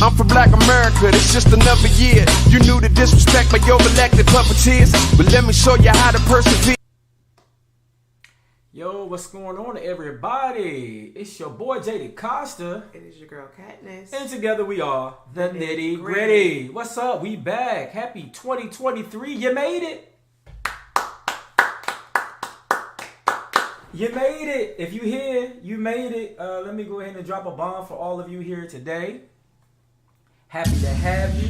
I'm for Black America, it's just another year. You knew the disrespect by your elected puppeteers, but let me show you how to persevere. Yo, what's going on, everybody? It's your boy J.D. Costa. It is your girl Katniss. And together we are the Nitty Gritty. What's up? We back. Happy 2023. You made it. You made it. If you here, you made it. Let me go ahead and drop a bomb for all of you here today. Happy to have you.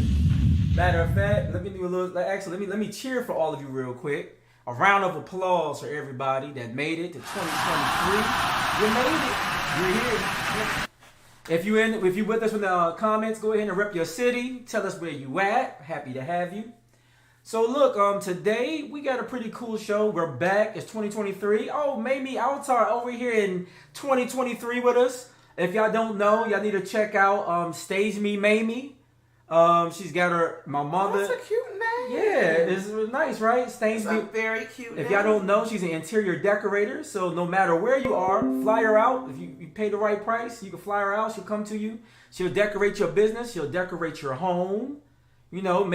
Matter of fact, let me do a little. Actually, let me cheer for all of you real quick. A round of applause for everybody that made it to 2023. You made it. You're here. If you with us in the comments, go ahead and rep your city. Tell us where you at. Happy to have you. So look, today we got a pretty cool show. We're back. It's 2023. Oh, Mamie Altar over here in 2023 with us. If y'all don't know, y'all need to check out Stage Me Mamie. She's got my mother. That's a cute name. Yeah, it's nice, right? Stage Me. Very cute. If y'all don't know, she's an interior decorator. So no matter where you are, fly her out. If you pay the right price, you can fly her out. She'll come to you. She'll decorate your business. She'll decorate your home. You know,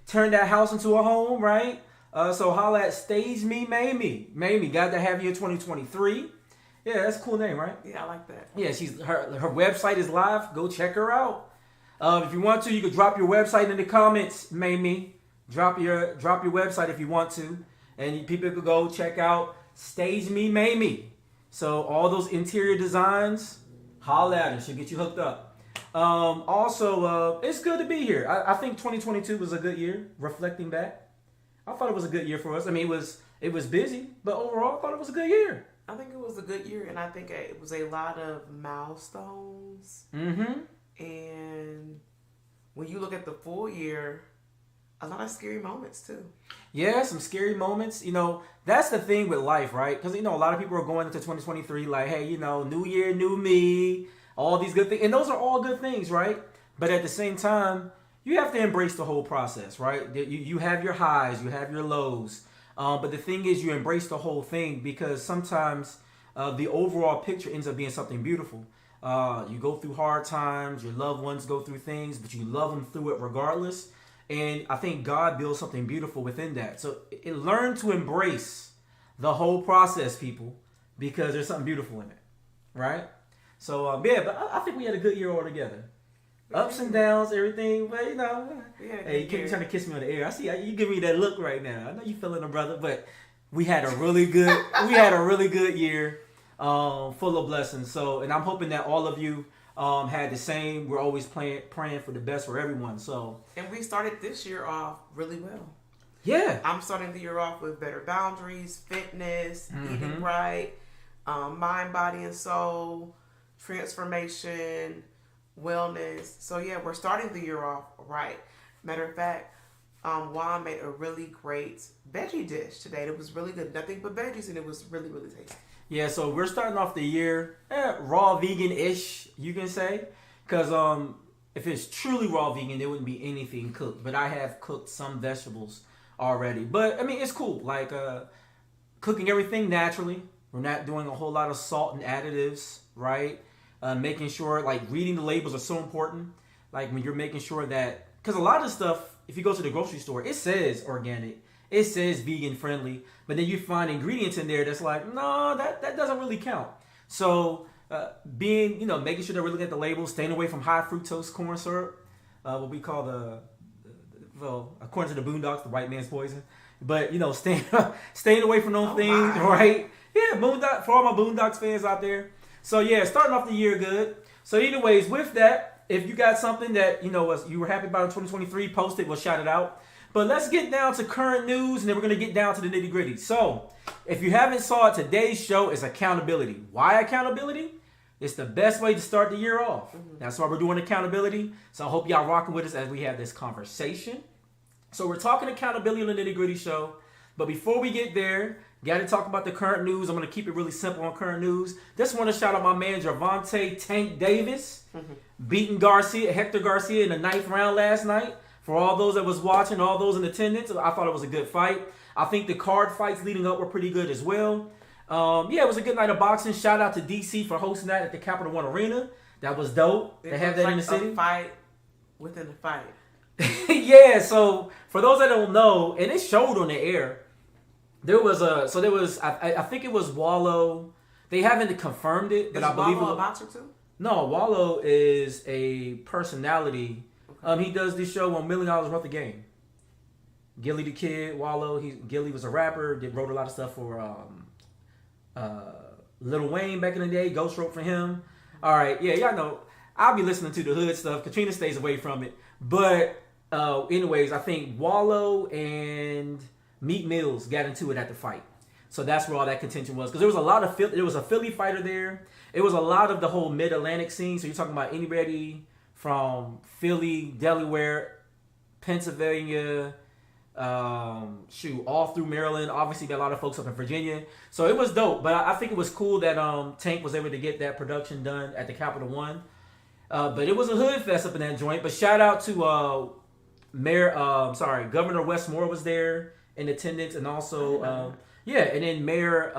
turn that house into a home, right? So holla at Stage Me Mamie. Mamie, glad to have you in 2023. Yeah, that's a cool name, right? Yeah, I like that. Yeah, her website is live. Go check her out. If you want to, you can drop your website in the comments, Mamie. Drop your website if you want to, and people could go check out Stage Me Mamie. So all those interior designs, holla at her. She'll get you hooked up. Also, it's good to be here. I think 2022 was a good year. Reflecting back, I thought it was a good year for us. I mean, it was busy, but overall, I thought it was a good year. I think it was a good year, and I think it was a lot of milestones. Mm-hmm. And when you look at the full year, a lot of scary moments too. Yeah, some scary moments. You know, that's the thing with life, right? Because, a lot of people are going into 2023 like, hey, new year, new me, all these good things. And those are all good things, right? But at the same time, you have to embrace the whole process, right? You have your highs, you have your lows. But the thing is, you embrace the whole thing because sometimes the overall picture ends up being something beautiful. You go through hard times, your loved ones go through things, but you love them through it regardless. And I think God builds something beautiful within that. So learn to embrace the whole process, people, because there's something beautiful in it, right? So, but I think we had a good year altogether. Ups and downs, everything, but hey, you keep trying to kiss me on the air. I see you give me that look right now. I know you feeling it, brother, but we had a really good year, full of blessings. So, and I'm hoping that all of you had the same. We're always praying for the best for everyone. So, and we started this year off really well. Yeah, I'm starting the year off with better boundaries, fitness, eating right, mind, body, and soul, transformation, wellness. So yeah, we're starting the year off right. Matter of fact, Juan made a really great veggie dish today. It was really good. Nothing but veggies, and it was really, really tasty. Yeah, so we're starting off the year raw vegan-ish, you can say. Because if it's truly raw vegan, there wouldn't be anything cooked. But I have cooked some vegetables already. But, I mean, it's cool. Like, cooking everything naturally. We're not doing a whole lot of salt and additives, right? Making sure, like, reading the labels are so important. Like, when you're making sure that... Because a lot of stuff, if you go to the grocery store, it says organic. It says vegan friendly, but then you find ingredients in there that's like, no, that doesn't really count. So making sure that we're looking at the labels, staying away from high fructose corn syrup, what we call well, according to the Boondocks, the white man's poison. But, staying away from those things, right? Yeah, Boondock, for all my Boondocks fans out there. So yeah, starting off the year good. So anyways, with that, if you got something that, you were happy about in 2023, post it, we'll shout it out. But let's get down to current news, and then we're going to get down to the nitty-gritty. So, if you haven't saw it, today's show is accountability. Why accountability? It's the best way to start the year off. That's why we're doing accountability. So, I hope y'all rocking with us as we have this conversation. So, we're talking accountability on the nitty-gritty show. But before we get there, got to talk about the current news. I'm going to keep it really simple on current news. Just want to shout out my man, Gervonta Tank Davis, beating Hector Garcia in the 9th round last night. For all those that was watching, all those in attendance, I thought it was a good fight. I think the card fights leading up were pretty good as well. It was a good night of boxing. Shout out to DC for hosting that at the Capital One Arena. That was dope. They have that in the city. Fight within the fight. Yeah, so for those that don't know, and it showed on the air, I think it was Wallow. They haven't confirmed it, but I believe Wallow a boxer too? No, Wallow is a personality. He does this show on $1 Million Worth of Game. Gilly the Kid, Wallow. Gilly was a rapper. Wrote a lot of stuff for Lil Wayne back in the day. Ghost wrote for him. All right, yeah, y'all know. I'll be listening to the hood stuff. Katrina stays away from it. But anyways, I think Wallow and Meat Mills got into it at the fight. So that's where all that contention was. Because there was a Philly fighter there. It was a lot of the whole mid-Atlantic scene. So you're talking about anybody from Philly, Delaware, Pennsylvania, all through Maryland. Obviously, got a lot of folks up in Virginia. So it was dope. But I think it was cool that Tank was able to get that production done at the Capital One. But it was a hood fest up in that joint. But shout out to Governor Westmore was there in attendance, and also and then Mayor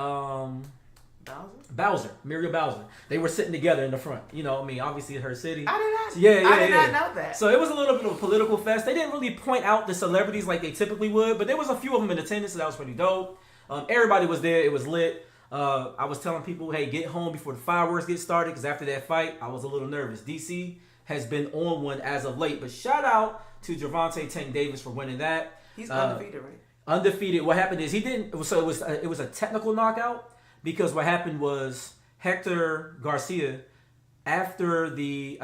Muriel Bowser. They were sitting together in the front. You know, I mean, obviously her city. I did not know that. So it was a little bit of a political fest. They didn't really point out the celebrities like they typically would, but there was a few of them in attendance, so that was pretty dope. Everybody was there. It was lit. I was telling people, hey, get home before the fireworks get started, because after that fight, I was a little nervous. DC has been on one as of late, but shout out to Gervonta Tank Davis for winning that. He's undefeated, right? Undefeated. What happened is it was a technical knockout, because what happened was Hector Garcia, after the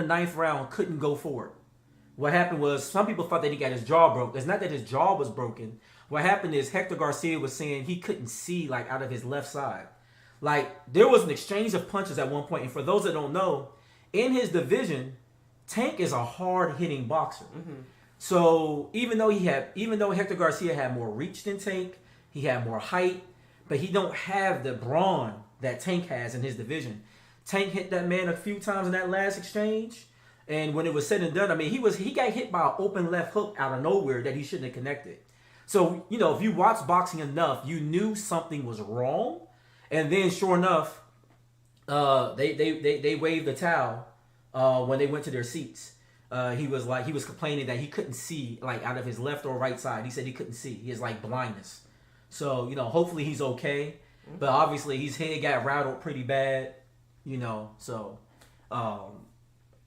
ninth round, couldn't go forward. What happened was some people thought that he got his jaw broke. It's not that his jaw was broken. What happened is Hector Garcia was saying he couldn't see like out of his left side. Like there was an exchange of punches at one point. And for those that don't know, in his division, Tank is a hard hitting boxer. Mm-hmm. So even though Hector Garcia had more reach than Tank, he had more height, but he don't have the brawn that Tank has in his division. Tank hit that man a few times in that last exchange, and when it was said and done, I mean he got hit by an open left hook out of nowhere that he shouldn't have connected. So if you watch boxing enough, you knew something was wrong, and then sure enough, they waved the towel when they went to their seats. He was complaining that he couldn't see like out of his left or right side. He said he couldn't see. He has like blindness. So hopefully he's okay. But obviously his head got rattled pretty bad. So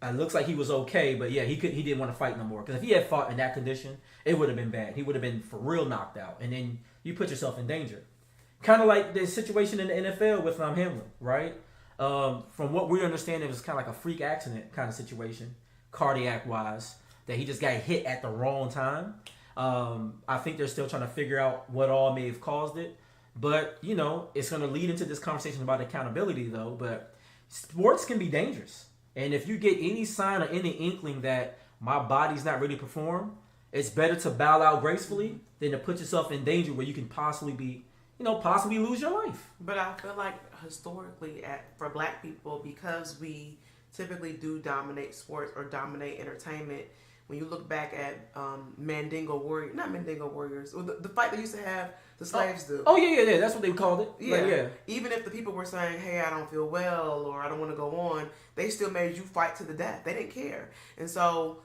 it looks like he was okay. But yeah, he didn't want to fight no more, because if he had fought in that condition, it would have been bad. He would have been for real knocked out, and then you put yourself in danger. Kind of like the situation in the NFL with Hamlin, right? From what we understand, it was kind of like a freak accident kind of situation, cardiac wise, that he just got hit at the wrong time. I think they're still trying to figure out what all may have caused it, but it's going to lead into this conversation about accountability though. But sports can be dangerous, and if you get any sign or any inkling that my body's not ready to perform, it's better to bow out gracefully than to put yourself in danger where you can possibly lose your life. But I feel like historically, for Black people, because we typically do dominate sports or dominate entertainment, when you look back at Mandingo Warriors, the fight they used to have the slaves do. Oh yeah, that's what they called it. Yeah. Yeah. Even if the people were saying, hey, I don't feel well, or I don't want to go on, they still made you fight to the death. They didn't care. And so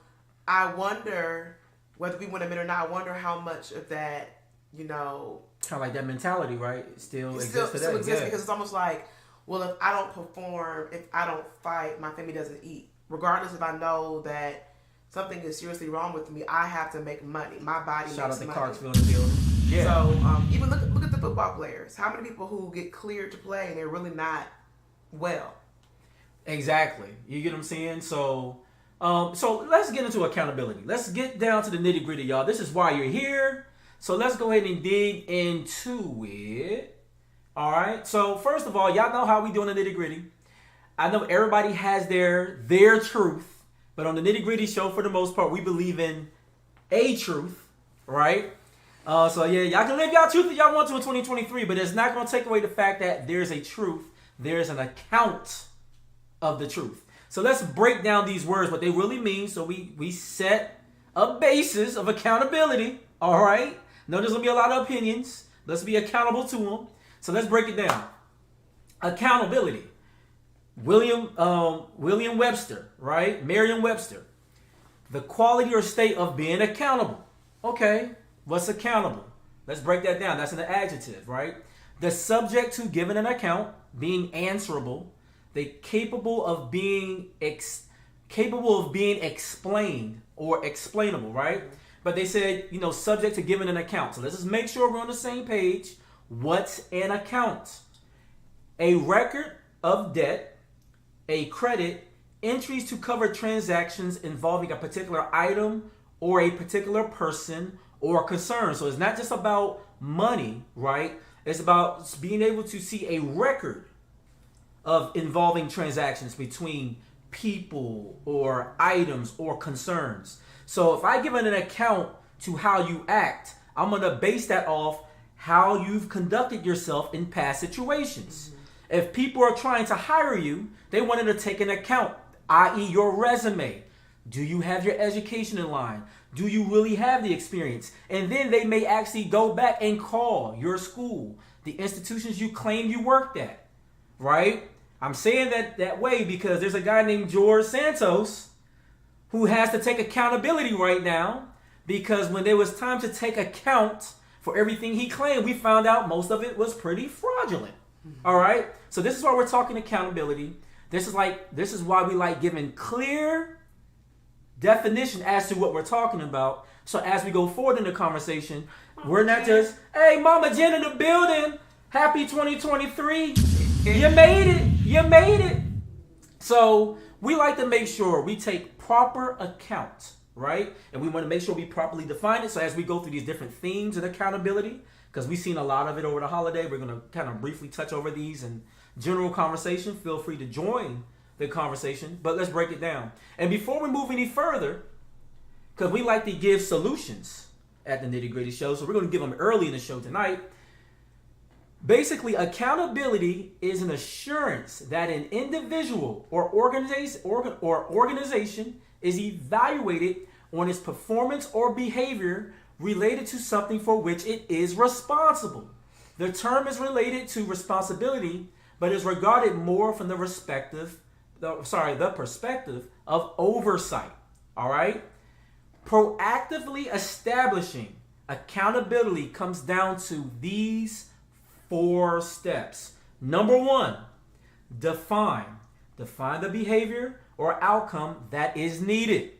I wonder, whether we want to admit or not, I wonder how much of that, kind of like that mentality, right? Still exists today. Because it's almost like, well, if I don't perform, if I don't fight, my family doesn't eat. Regardless if I know that something is seriously wrong with me, I have to make money. My body makes money. Shout out to Clarksville in the building. Yeah. So even look at the football players. How many people who get cleared to play and they're really not well? Exactly. You get what I'm saying? So let's get into accountability. Let's get down to the nitty gritty, y'all. This is why you're here. So let's go ahead and dig into it. All right. So first of all, y'all know how we do in the nitty gritty. I know everybody has their truth, but on the nitty gritty show, for the most part, we believe in a truth, right? So yeah, y'all can live y'all truth if y'all want to in 2023, but it's not going to take away the fact that there's a truth. There's an account of the truth. So let's break down these words, what they really mean. So we set a basis of accountability. All right. No, there's going to be a lot of opinions. Let's be accountable to them. So let's break it down. Accountability. William Webster, right? Merriam-Webster. The quality or state of being accountable. Okay, what's accountable? Let's break that down. That's an adjective, right? The subject to giving an account, being answerable, capable of being explained or explainable, right? But they said, subject to giving an account. So let's just make sure we're on the same page. What's an account? A record of debt, a credit, entries to cover transactions involving a particular item or a particular person or concern. So it's not just about money, right? It's about being able to see a record of involving transactions between people or items or concerns. So if I give an account to how you act, I'm going to base that off how you've conducted yourself in past situations. If people are trying to hire you, they wanted to take an account, i.e. your resume. Do you have your education in line? Do you really have the experience? And then they may actually go back and call your school, the institutions you claim you worked at, right? I'm saying that way because there's a guy named George Santos who has to take accountability right now, because when there was time to take account for everything he claimed, we found out most of it was pretty fraudulent. All right? So this is why we're talking accountability. This is why we like giving clear definition as to what we're talking about. So as we go forward in the conversation, we're not just, hey, Mama Jen in the building, happy 2023. You made it. You made it. So we like to make sure we take proper account, right? And we want to make sure we properly define it. So as we go through these different themes of accountability, because we've seen a lot of it over the holiday, we're going to kind of briefly touch over these in general conversation. Feel free to join the conversation, but let's break it down. And before we move any further, because we like to give solutions at the Nitty Gritty Show, so we're going to give them early in the show tonight. Basically, accountability is an assurance that an individual or organization is evaluated on its performance or behavior related to something for which it is responsible. The term is related to responsibility, but is regarded more from the perspective of oversight. All right? Proactively establishing accountability comes down to these 4 steps. Number 1, define the behavior or outcome that is needed.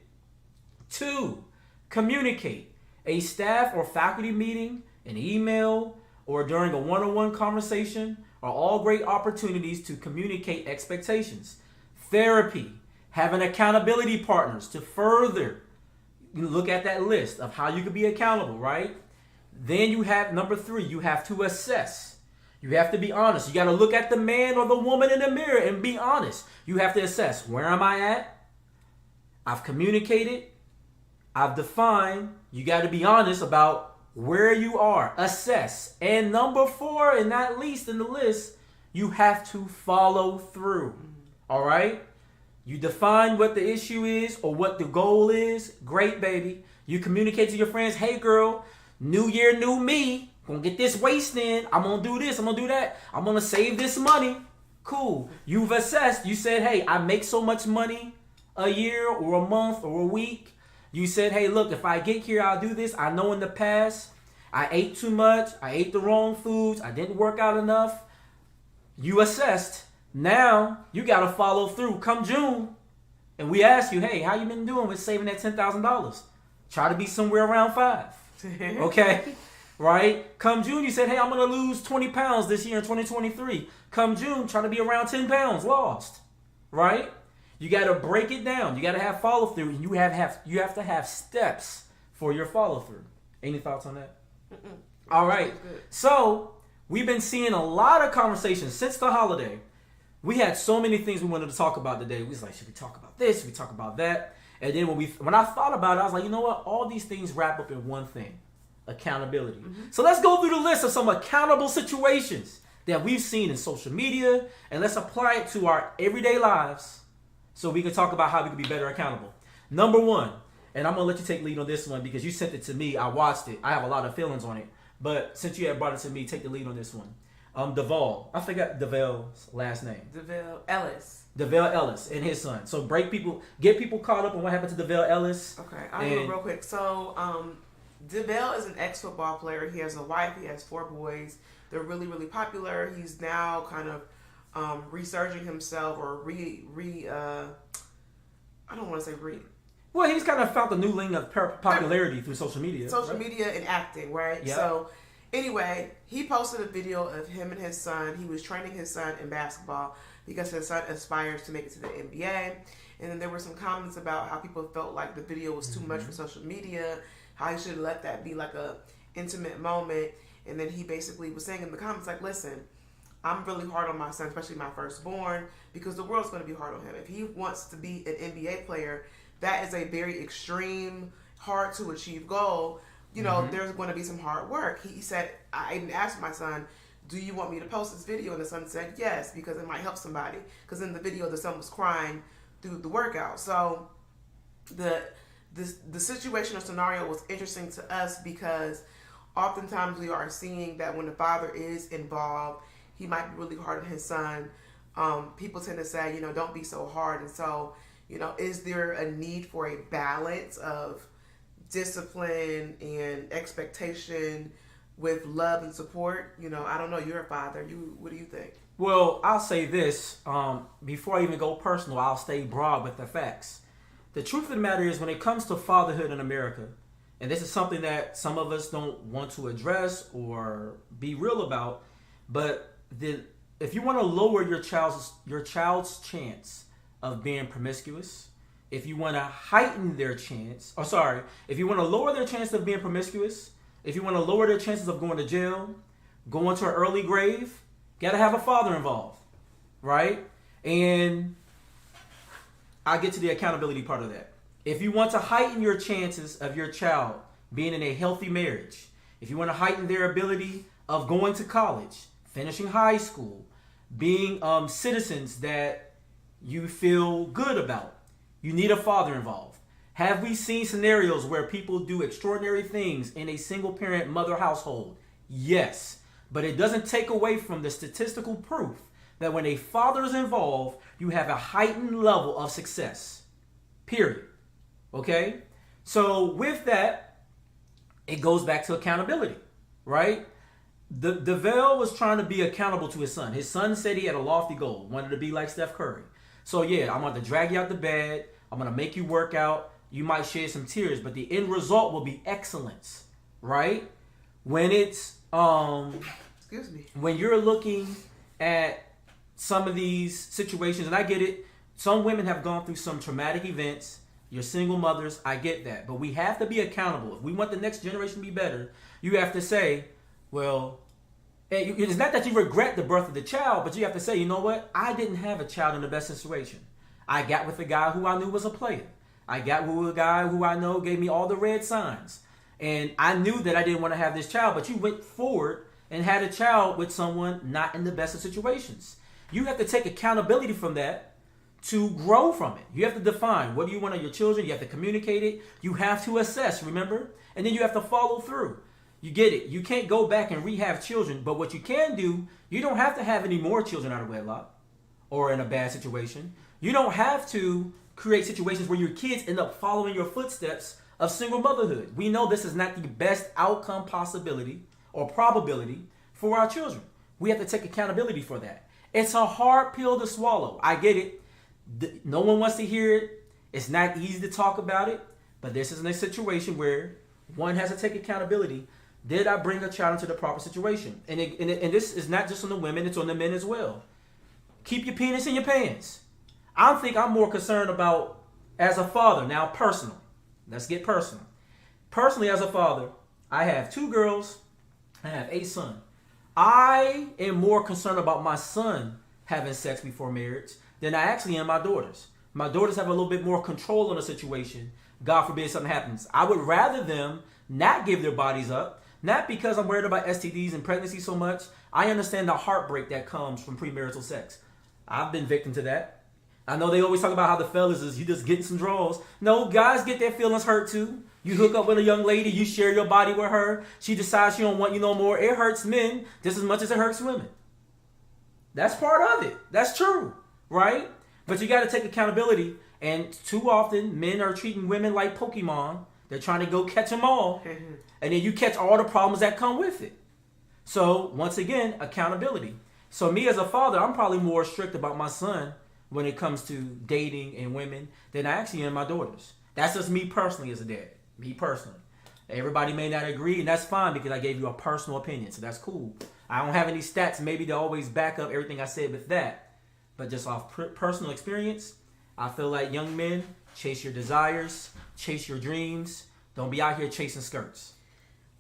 2, communicate. A staff or faculty meeting, an email, or during a one-on-one conversation are all great opportunities to communicate expectations. Therapy, having accountability partners to further look at that list of how you can be accountable, right? Then you have number 3, you have to assess. You have to be honest. You got to look at the man or the woman in the mirror and be honest. You have to assess, where am I at? I've communicated. I've defined. You got to be honest about where you are. Assess. And number 4, and not least in the list, you have to follow through. All right? You define what the issue is or what the goal is. Great, baby. You communicate to your friends, hey, girl, new year, new me. Gonna get this waist in. I'm gonna do this. I'm gonna do that. I'm gonna save this money. Cool. You've assessed. You said, hey, I make so much money a year or a month or a week. You said, hey, look, if I get here, I'll do this. I know in the past I ate too much. I ate the wrong foods. I didn't work out enough. You assessed. Now you got to follow through. Come June, and we ask you, hey, how you been doing with saving that $10,000? Try to be somewhere around 5. Okay? Right? Come June, you said, hey, I'm going to lose 20 pounds this year in 2023. Come June, try to be around 10 pounds lost. Right? You got to break it down. You got to have follow through. And you have to have steps for your follow through. Any thoughts on that? All right. So we've been seeing a lot of conversations since the holiday. We had so many things we wanted to talk about today. We was like, should we talk about this? Should we talk about that? And then when I thought about it, I was like, you know what? All these things wrap up in one thing. Accountability. So let's go through the list of some accountable situations that we've seen in social media, and let's apply it to our everyday lives so we can talk about how we can be better accountable. Number 1, and I'm going to let you take lead on this one because you sent it to me. I watched it. I have a lot of feelings on it. But since you have brought it to me, take the lead on this one. Duvall. I forgot Duvall's last name. DeVille Ellis. Devell Ellis and his son. So get people caught up on what happened to Devell Ellis. Okay, I'll do it real quick. So, DeVell is an ex-football player. He has a wife. He has 4 boys. They're really, really popular. He's now kind of resurging himself, or I don't want to say Well, he's kind of found a new lane of popularity through social media. Social media and acting, right? Yeah. So, anyway, he posted a video of him and his son. He was training his son in basketball because his son aspires to make it to the NBA. And then there were some comments about how people felt like the video was too much for social media, how he should let that be like a intimate moment. And then he basically was saying in the comments, like, listen, I'm really hard on my son, especially my firstborn, because the world's going to be hard on him. If he wants to be an NBA player, that is a very extreme, hard to achieve goal. You know, there's going to be some hard work. He said, I even asked my son, do you want me to post this video? And the son said yes, because it might help somebody. Because in the video, the son was crying through the workout. So the situation or scenario was interesting to us because oftentimes we are seeing that when the father is involved, he might be really hard on his son. People tend to say, you know, don't be so hard. And so, you know, is there a need for a balance of discipline and expectation with love and support? You know, I don't know. You're a father. What do you think? Well, I'll say this. Before I even go personal, I'll stay broad with the facts. The truth of the matter is, when it comes to fatherhood in America, and this is something that some of us don't want to address or be real about, but if you want to lower your child's chance of being promiscuous, if you want to heighten their chance, if you want to lower their chance of being promiscuous, if you want to lower their chances of going to jail, going to an early grave, got to have a father involved, right? And I get to the accountability part of that. If you want to heighten your chances of your child being in a healthy marriage, if you want to heighten their ability of going to college, finishing high school, being citizens that you feel good about, you need a father involved. Have we seen scenarios where people do extraordinary things in a single parent mother household? Yes. But it doesn't take away from the statistical proof that when a father is involved, you have a heightened level of success. Period. Okay? So with that, it goes back to accountability, right? DeVell was trying to be accountable to his son. His son said he had a lofty goal, wanted to be like Steph Curry. So yeah, I'm going to drag you out the bed. I'm going to make you work out. You might shed some tears, but the end result will be excellence, right? When it's Excuse me. When you're looking at some of these situations, and I get it, some women have gone through some traumatic events. You're single mothers, I get that, but we have to be accountable. If we want the next generation to be better, you have to say, well, it's not that you regret the birth of the child, but you have to say, you know what? I didn't have a child in the best situation. I got with a guy who I knew was a player. I got with a guy who I know gave me all the red signs. And I knew that I didn't want to have this child, but you went forward and had a child with someone not in the best of situations. You have to take accountability from that to grow from it. You have to define what do you want of your children. You have to communicate it. You have to assess, remember? And then you have to follow through. You get it. You can't go back and rehab children, but what you can do, you don't have to have any more children out of wedlock or in a bad situation. You don't have to create situations where your kids end up following your footsteps of single motherhood. We know this is not the best outcome possibility or probability for our children. We have to take accountability for that. It's a hard pill to swallow. I get it. No one wants to hear it. It's not easy to talk about it, but this is a situation where one has to take accountability. Did I bring a child into the proper situation? And this is not just on the women, it's on the men as well. Keep your penis in your pants. I think I'm more concerned about, as a father, now personal. Let's get personal. Personally, as a father, I have 2 girls, I have a son. I am more concerned about my son having sex before marriage than I actually am my daughters. My daughters have a little bit more control on the situation. God forbid something happens. I would rather them not give their bodies up, not because I'm worried about STDs and pregnancy so much. I understand the heartbreak that comes from premarital sex. I've been victim to that. I know they always talk about how the fellas is you just getting some draws. No, guys get their feelings hurt too. You hook up with a young lady, you share your body with her. She decides she don't want you no more. It hurts men just as much as it hurts women. That's part of it. That's true, right? But you got to take accountability. And too often, men are treating women like Pokemon. They're trying to go catch them all. And then you catch all the problems that come with it. So, once again, accountability. So, me as a father, I'm probably more strict about my son when it comes to dating and women than I actually am my daughters. That's just me personally as a dad. Me personally. Everybody may not agree, and that's fine because I gave you a personal opinion. So, that's cool. I don't have any stats maybe to always back up everything I said with that. But just off personal experience, I feel like young men, chase your desires, chase your dreams. Don't be out here chasing skirts.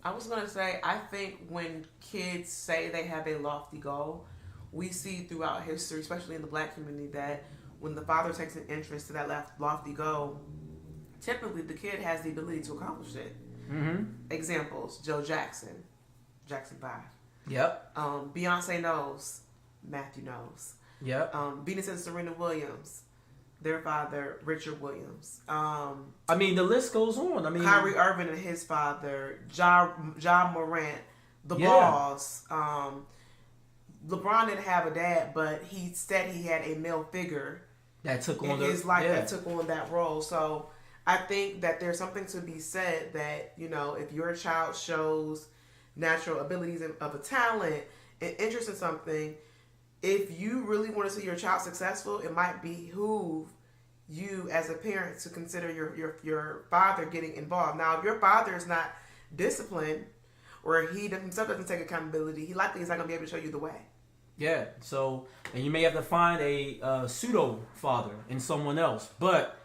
I was going to say, I think when kids say they have a lofty goal, we see throughout history, especially in the black community, that when the father takes an interest to that lofty goal, typically the kid has the ability to accomplish it. Mm-hmm. Examples, Joe Jackson, Jackson 5. Yep. Beyonce knows, Matthew knows. Yep. Venus and Serena Williams, their father, Richard Williams. I mean, the list goes on. I mean, Kyrie Irving and his father, Ja Morant, the Balls. LeBron didn't have a dad, but he said he had a male figure that took on in his life that took on that role. So I think that there's something to be said that, you know, if your child shows natural abilities of a talent and interest in something, if you really want to see your child successful, it might behoove you as a parent to consider your father getting involved. Now, if your father is not disciplined or he himself doesn't take accountability, he likely is not going to be able to show you the way. Yeah, so, and you may have to find a pseudo father in someone else, but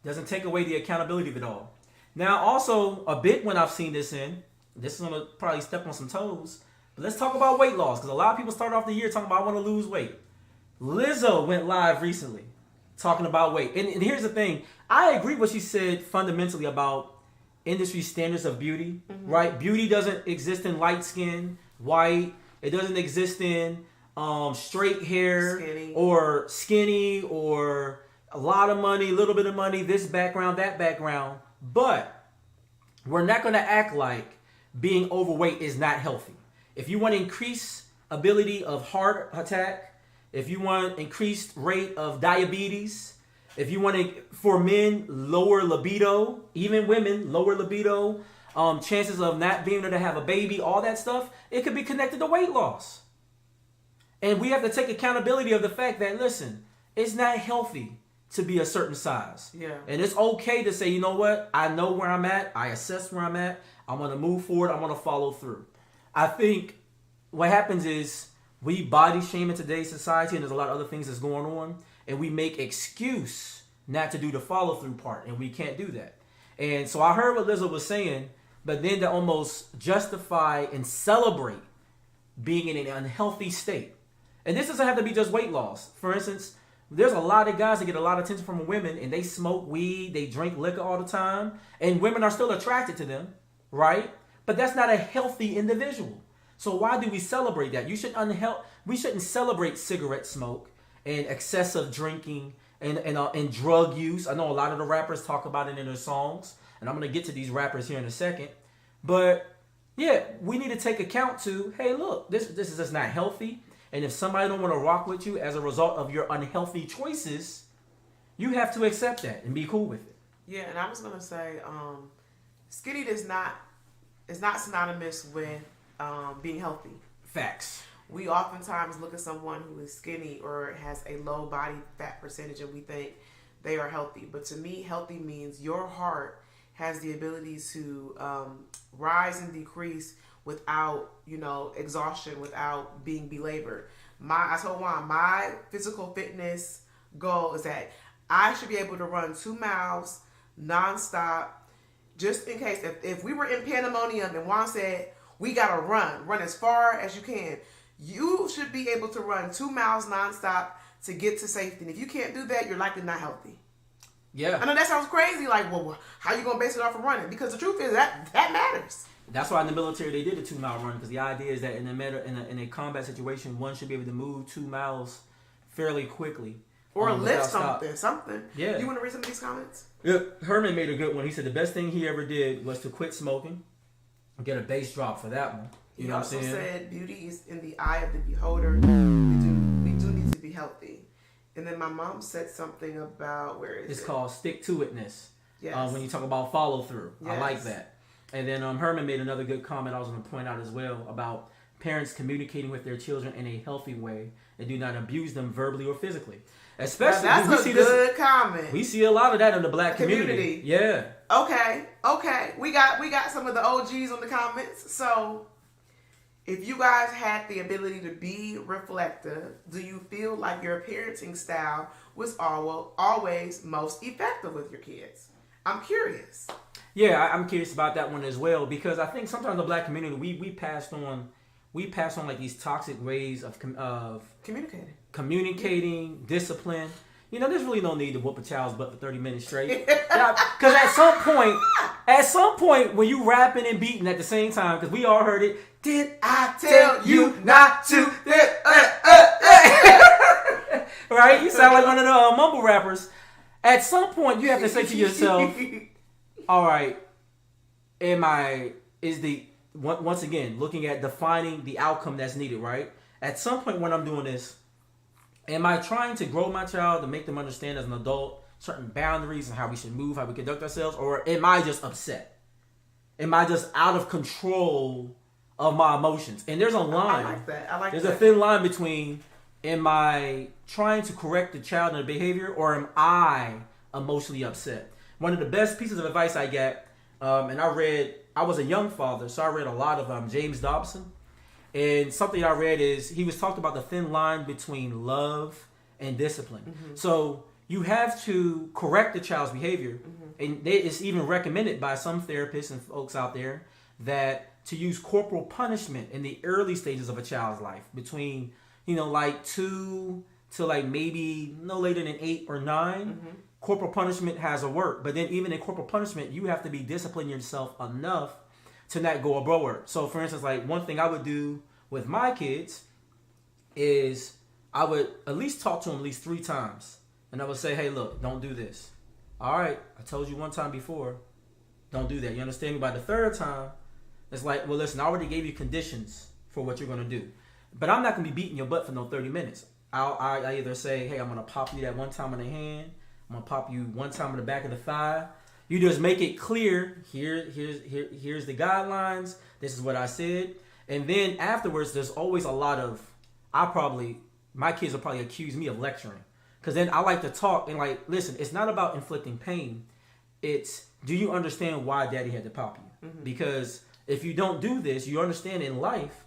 doesn't take away the accountability of it all. Now, also, a big one I've seen this in, this is going to probably step on some toes, but let's talk about weight loss, because a lot of people start off the year talking about, I want to lose weight. Lizzo went live recently talking about weight. And here's the thing, I agree what she said fundamentally about industry standards of beauty, right? Beauty doesn't exist in light skin, white. It doesn't exist in straight hair, or skinny, or a lot of money, a little bit of money, this background, that background. But we're not going to act like being overweight is not healthy. If you want to increase ability of heart attack, if you want increased rate of diabetes, if you want to, for men, lower libido, even women, lower libido, chances of not being able to have a baby, all that stuff, it could be connected to weight loss. And we have to take accountability of the fact that, listen, it's not healthy to be a certain size. Yeah. And it's okay to say, you know what? I know where I'm at. I assess where I'm at. I want to move forward. I want to follow through. I think what happens is we body shame in today's society, and there's a lot of other things that's going on, and we make excuse not to do the follow through part, and we can't do that. And so I heard what Lizzo was saying, but then to almost justify and celebrate being in an unhealthy state. And this doesn't have to be just weight loss. For instance, there's a lot of guys that get a lot of attention from women, and they smoke weed, they drink liquor all the time, and women are still attracted to them, right? But that's not a healthy individual. So why do we celebrate that? We shouldn't celebrate cigarette smoke and excessive drinking and drug use. I know a lot of the rappers talk about it in their songs, and I'm going to get to these rappers here in a second. But yeah, we need to take account to, hey, look, this is just not healthy. And if somebody don't want to rock with you as a result of your unhealthy choices, you have to accept that and be cool with it. Yeah, and I was gonna say, skinny is not synonymous with being healthy. Facts. We oftentimes look at someone who is skinny or has a low body fat percentage, and we think they are healthy. But to me, healthy means your heart has the ability to rise and decrease without, exhaustion, without being belabored. I told Juan, my physical fitness goal is that I should be able to run 2 miles nonstop, just in case. If we were in pandemonium and Juan said, we got to run as far as you can, you should be able to run 2 miles nonstop to get to safety. And if you can't do that, you're likely not healthy. Yeah. I know that sounds crazy. Like, well, how you going to base it off of running? Because the truth is that matters. That's why in the military they did a 2-mile run, because the idea is that in a combat situation, one should be able to move 2 miles fairly quickly. Or lift something. Yeah. You want to read some of these comments? Yeah. Herman made a good one. He said the best thing he ever did was to quit smoking. Get a bass drop for that one. You know what I'm saying? He also said beauty is in the eye of the beholder. We be healthy. And then my mom said something about, where is It's it? called stick-to-itness. Yes. When you talk about follow-through. Yes. I like that. And then Herman made another good comment I was going to point out as well about parents communicating with their children in a healthy way and do not abuse them verbally or physically. Especially, now, that's a good comment. We see a lot of that in the black community. Yeah. Okay. We got some of the OGs on the comments. So, if you guys had the ability to be reflective, do you feel like your parenting style was always most effective with your kids? I'm curious. Yeah, I'm curious about that one as well, because I think sometimes in the black community we pass on like these toxic ways of communicating, discipline. There's really no need to whoop a child's butt for 30 minutes straight. Because at some point, when you rapping and beating at the same time, because we all heard it, did I tell you not to? Right? You sound like one of the mumble rappers. At some point, you have to say to yourself, all right, once again, looking at defining the outcome that's needed, right? At some point when I'm doing this, am I trying to grow my child to make them understand as an adult certain boundaries and how we should move, how we conduct ourselves, or am I just upset? Am I just out of control of my emotions? And there's a line. I like that. There's a thin line between, am I trying to correct the child in their behavior, or am I emotionally upset? One of the best pieces of advice I get, and I was a young father, so I read a lot of James Dobson. And something I read is he was talked about the thin line between love and discipline. Mm-hmm. So you have to correct the child's behavior. Mm-hmm. And it's even recommended by some therapists and folks out there that to use corporal punishment in the early stages of a child's life, between, like 2 to like maybe no later than 8 or 9. Mm-hmm. Corporal punishment has a work. But then even in corporal punishment, you have to be disciplining yourself enough to not go abroad. So for instance, like one thing I would do with my kids is I would at least talk to them at least 3 times. And I would say, hey, look, don't do this. All right, I told you one time before, don't do that. You understand me? By the 3rd time, it's like, well, listen, I already gave you conditions for what you're going to do. But I'm not going to be beating your butt for no 30 minutes. I either say, hey, I'm going to pop you that one time in the hand. I'm going to pop you one time in the back of the thigh. You just make it clear, here's the guidelines, this is what I said. And then afterwards, there's always a lot of, my kids will probably accuse me of lecturing. Because then I like to talk and like, listen, it's not about inflicting pain. It's, do you understand why daddy had to pop you? Mm-hmm. Because if you don't do this, you understand in life,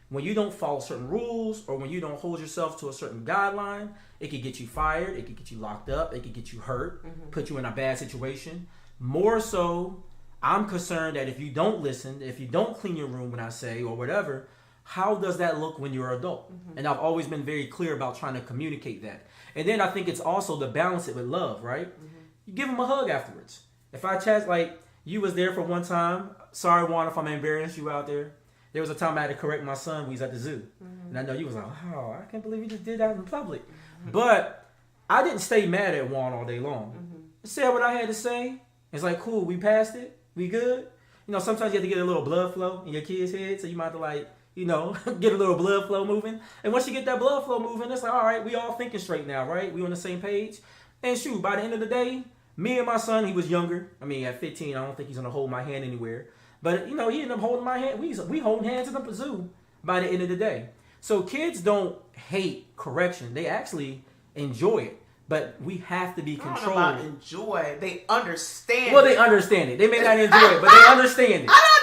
when you don't follow certain rules or when you don't hold yourself to a certain guideline, it could get you fired, it could get you locked up, it could get you hurt, mm-hmm. put you in a bad situation. More so, I'm concerned that if you don't listen, if you don't clean your room when I say or whatever, how does that look when you're an adult? Mm-hmm. And I've always been very clear about trying to communicate that. And then I think it's also to balance it with love, right? Mm-hmm. You give them a hug afterwards. If I chat, like, you was there for one time, sorry, Juan, if I'm embarrassing you out there. There was a time I had to correct my son when he was at the zoo. Mm-hmm. And I know you was like, oh, I can't believe you just did that in public. Mm-hmm. But I didn't stay mad at Juan all day long. Mm-hmm. I said what I had to say. It's like, cool, we passed it. We good. Sometimes you have to get a little blood flow in your kid's head. So you might have to get a little blood flow moving. And once you get that blood flow moving, it's like, all right, we all thinking straight now, right? We on the same page. And shoot, by the end of the day, me and my son, he was younger. I mean, at 15, I don't think he's going to hold my hand anywhere. But, he ended up holding my hand. We holding hands in the zoo by the end of the day. So kids don't hate correction. They actually enjoy it. But we have to be controlled. I don't know about enjoy. They understand Well, they understand it. They may not enjoy it, but they understand it. I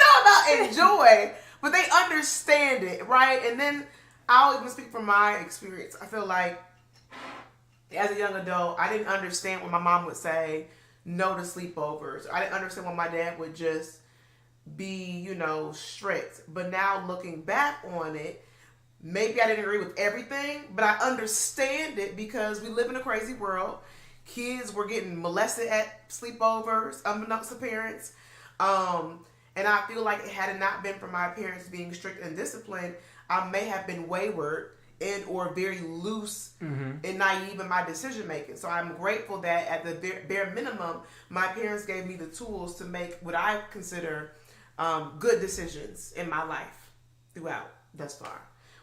don't know about enjoy, but they understand it, right? And then I'll even speak from my experience. I feel like as a young adult, I didn't understand when my mom would say no to sleepovers. I didn't understand when my dad would just be, strict. But now looking back on it, maybe I didn't agree with everything, but I understand it because we live in a crazy world. Kids were getting molested at sleepovers, unbeknownst to parents. And I feel like had it not been for my parents being strict and disciplined, I may have been wayward and or very loose and naive in my decision making. So I'm grateful that at the bare minimum, my parents gave me the tools to make what I consider good decisions in my life throughout thus far.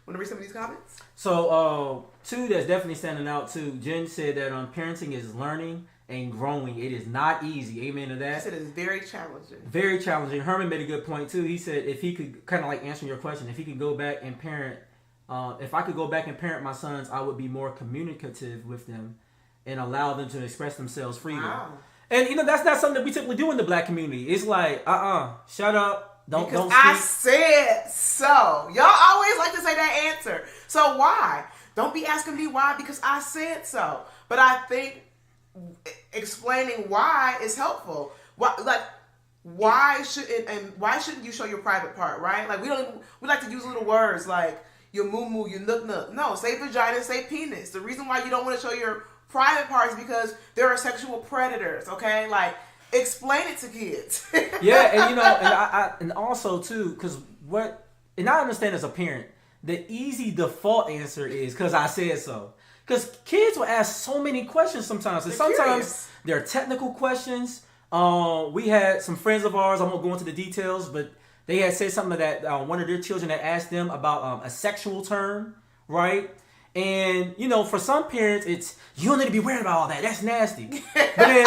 Want to read some of these comments? So, two that's definitely standing out too. Jen said that parenting is learning and growing. It is not easy. Amen to that. She said it's very challenging. Very challenging. Herman made a good point too. He said if he could, kind of like answering your question, if he could go back and parent, if I could go back and parent my sons, I would be more communicative with them and allow them to express themselves freely. Wow. And that's not something that we typically do in the black community. It's like, shut up. Don't speak. I said so. Y'all always like to say that answer. So why? Don't be asking me why, because I said so. But I think explaining why is helpful. Why shouldn't you show your private part, right? Like we like to use little words like your moo-moo, your nook-nook. No, say vagina, say penis. The reason why you don't want to show your private parts is because there are sexual predators, okay? Like explain it to kids. Yeah, and and also too, because I understand as a parent, the easy default answer is because I said so. Because kids will ask so many questions sometimes, and sometimes they're technical questions. We had some friends of ours. I won't go into the details, but they had said something that one of their children had asked them about a sexual term, right? And for some parents, it's you don't need to be worried about all that. That's nasty. But then,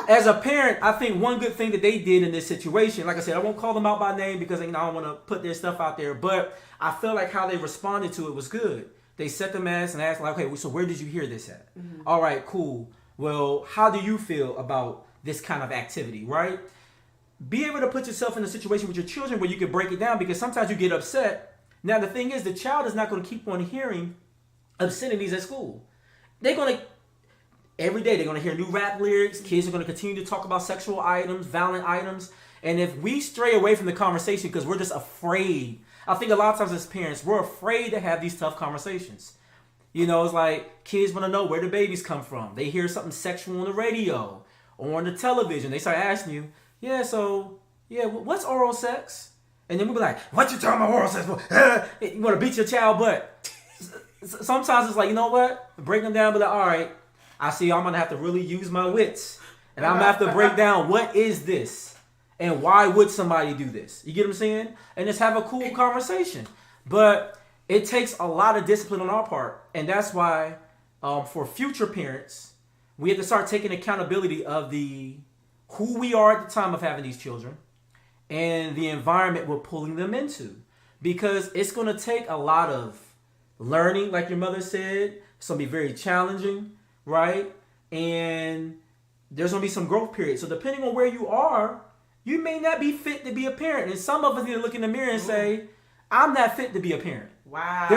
as a parent, I think one good thing that they did in this situation, like I said, I won't call them out by name because I don't want to put their stuff out there, but I feel like how they responded to it was good. They set them and asked, like, okay, so where did you hear this at? Mm-hmm. All right, cool. Well, how do you feel about this kind of activity, right? Be able to put yourself in a situation with your children where you can break it down, because sometimes you get upset. Now, the thing is, the child is not going to keep on hearing obscenities at school. Every day they're going to hear new rap lyrics. Kids are going to continue to talk about sexual items, violent items. And if we stray away from the conversation because we're just afraid, I think a lot of times as parents, we're afraid to have these tough conversations. It's like kids want to know where the babies come from. They hear something sexual on the radio or on the television. They start asking you, what's oral sex? And then we'll be like, what you talking about oral sex? You want to beat your child butt. Sometimes it's like, you know what? Break them down, be like, all right, I see I'm going to have to really use my wits. And I'm going to have to break down what is this? And why would somebody do this? You get what I'm saying? And just have a cool conversation. But it takes a lot of discipline on our part. And that's why for future parents, we have to start taking accountability of who we are at the time of having these children and the environment we're pulling them into. Because it's going to take a lot of learning, like your mother said. It's going to be very challenging, right? And there's going to be some growth periods. So depending on where you are, you may not be fit to be a parent. And some of us need to look in the mirror and say, I'm not fit to be a parent. Wow.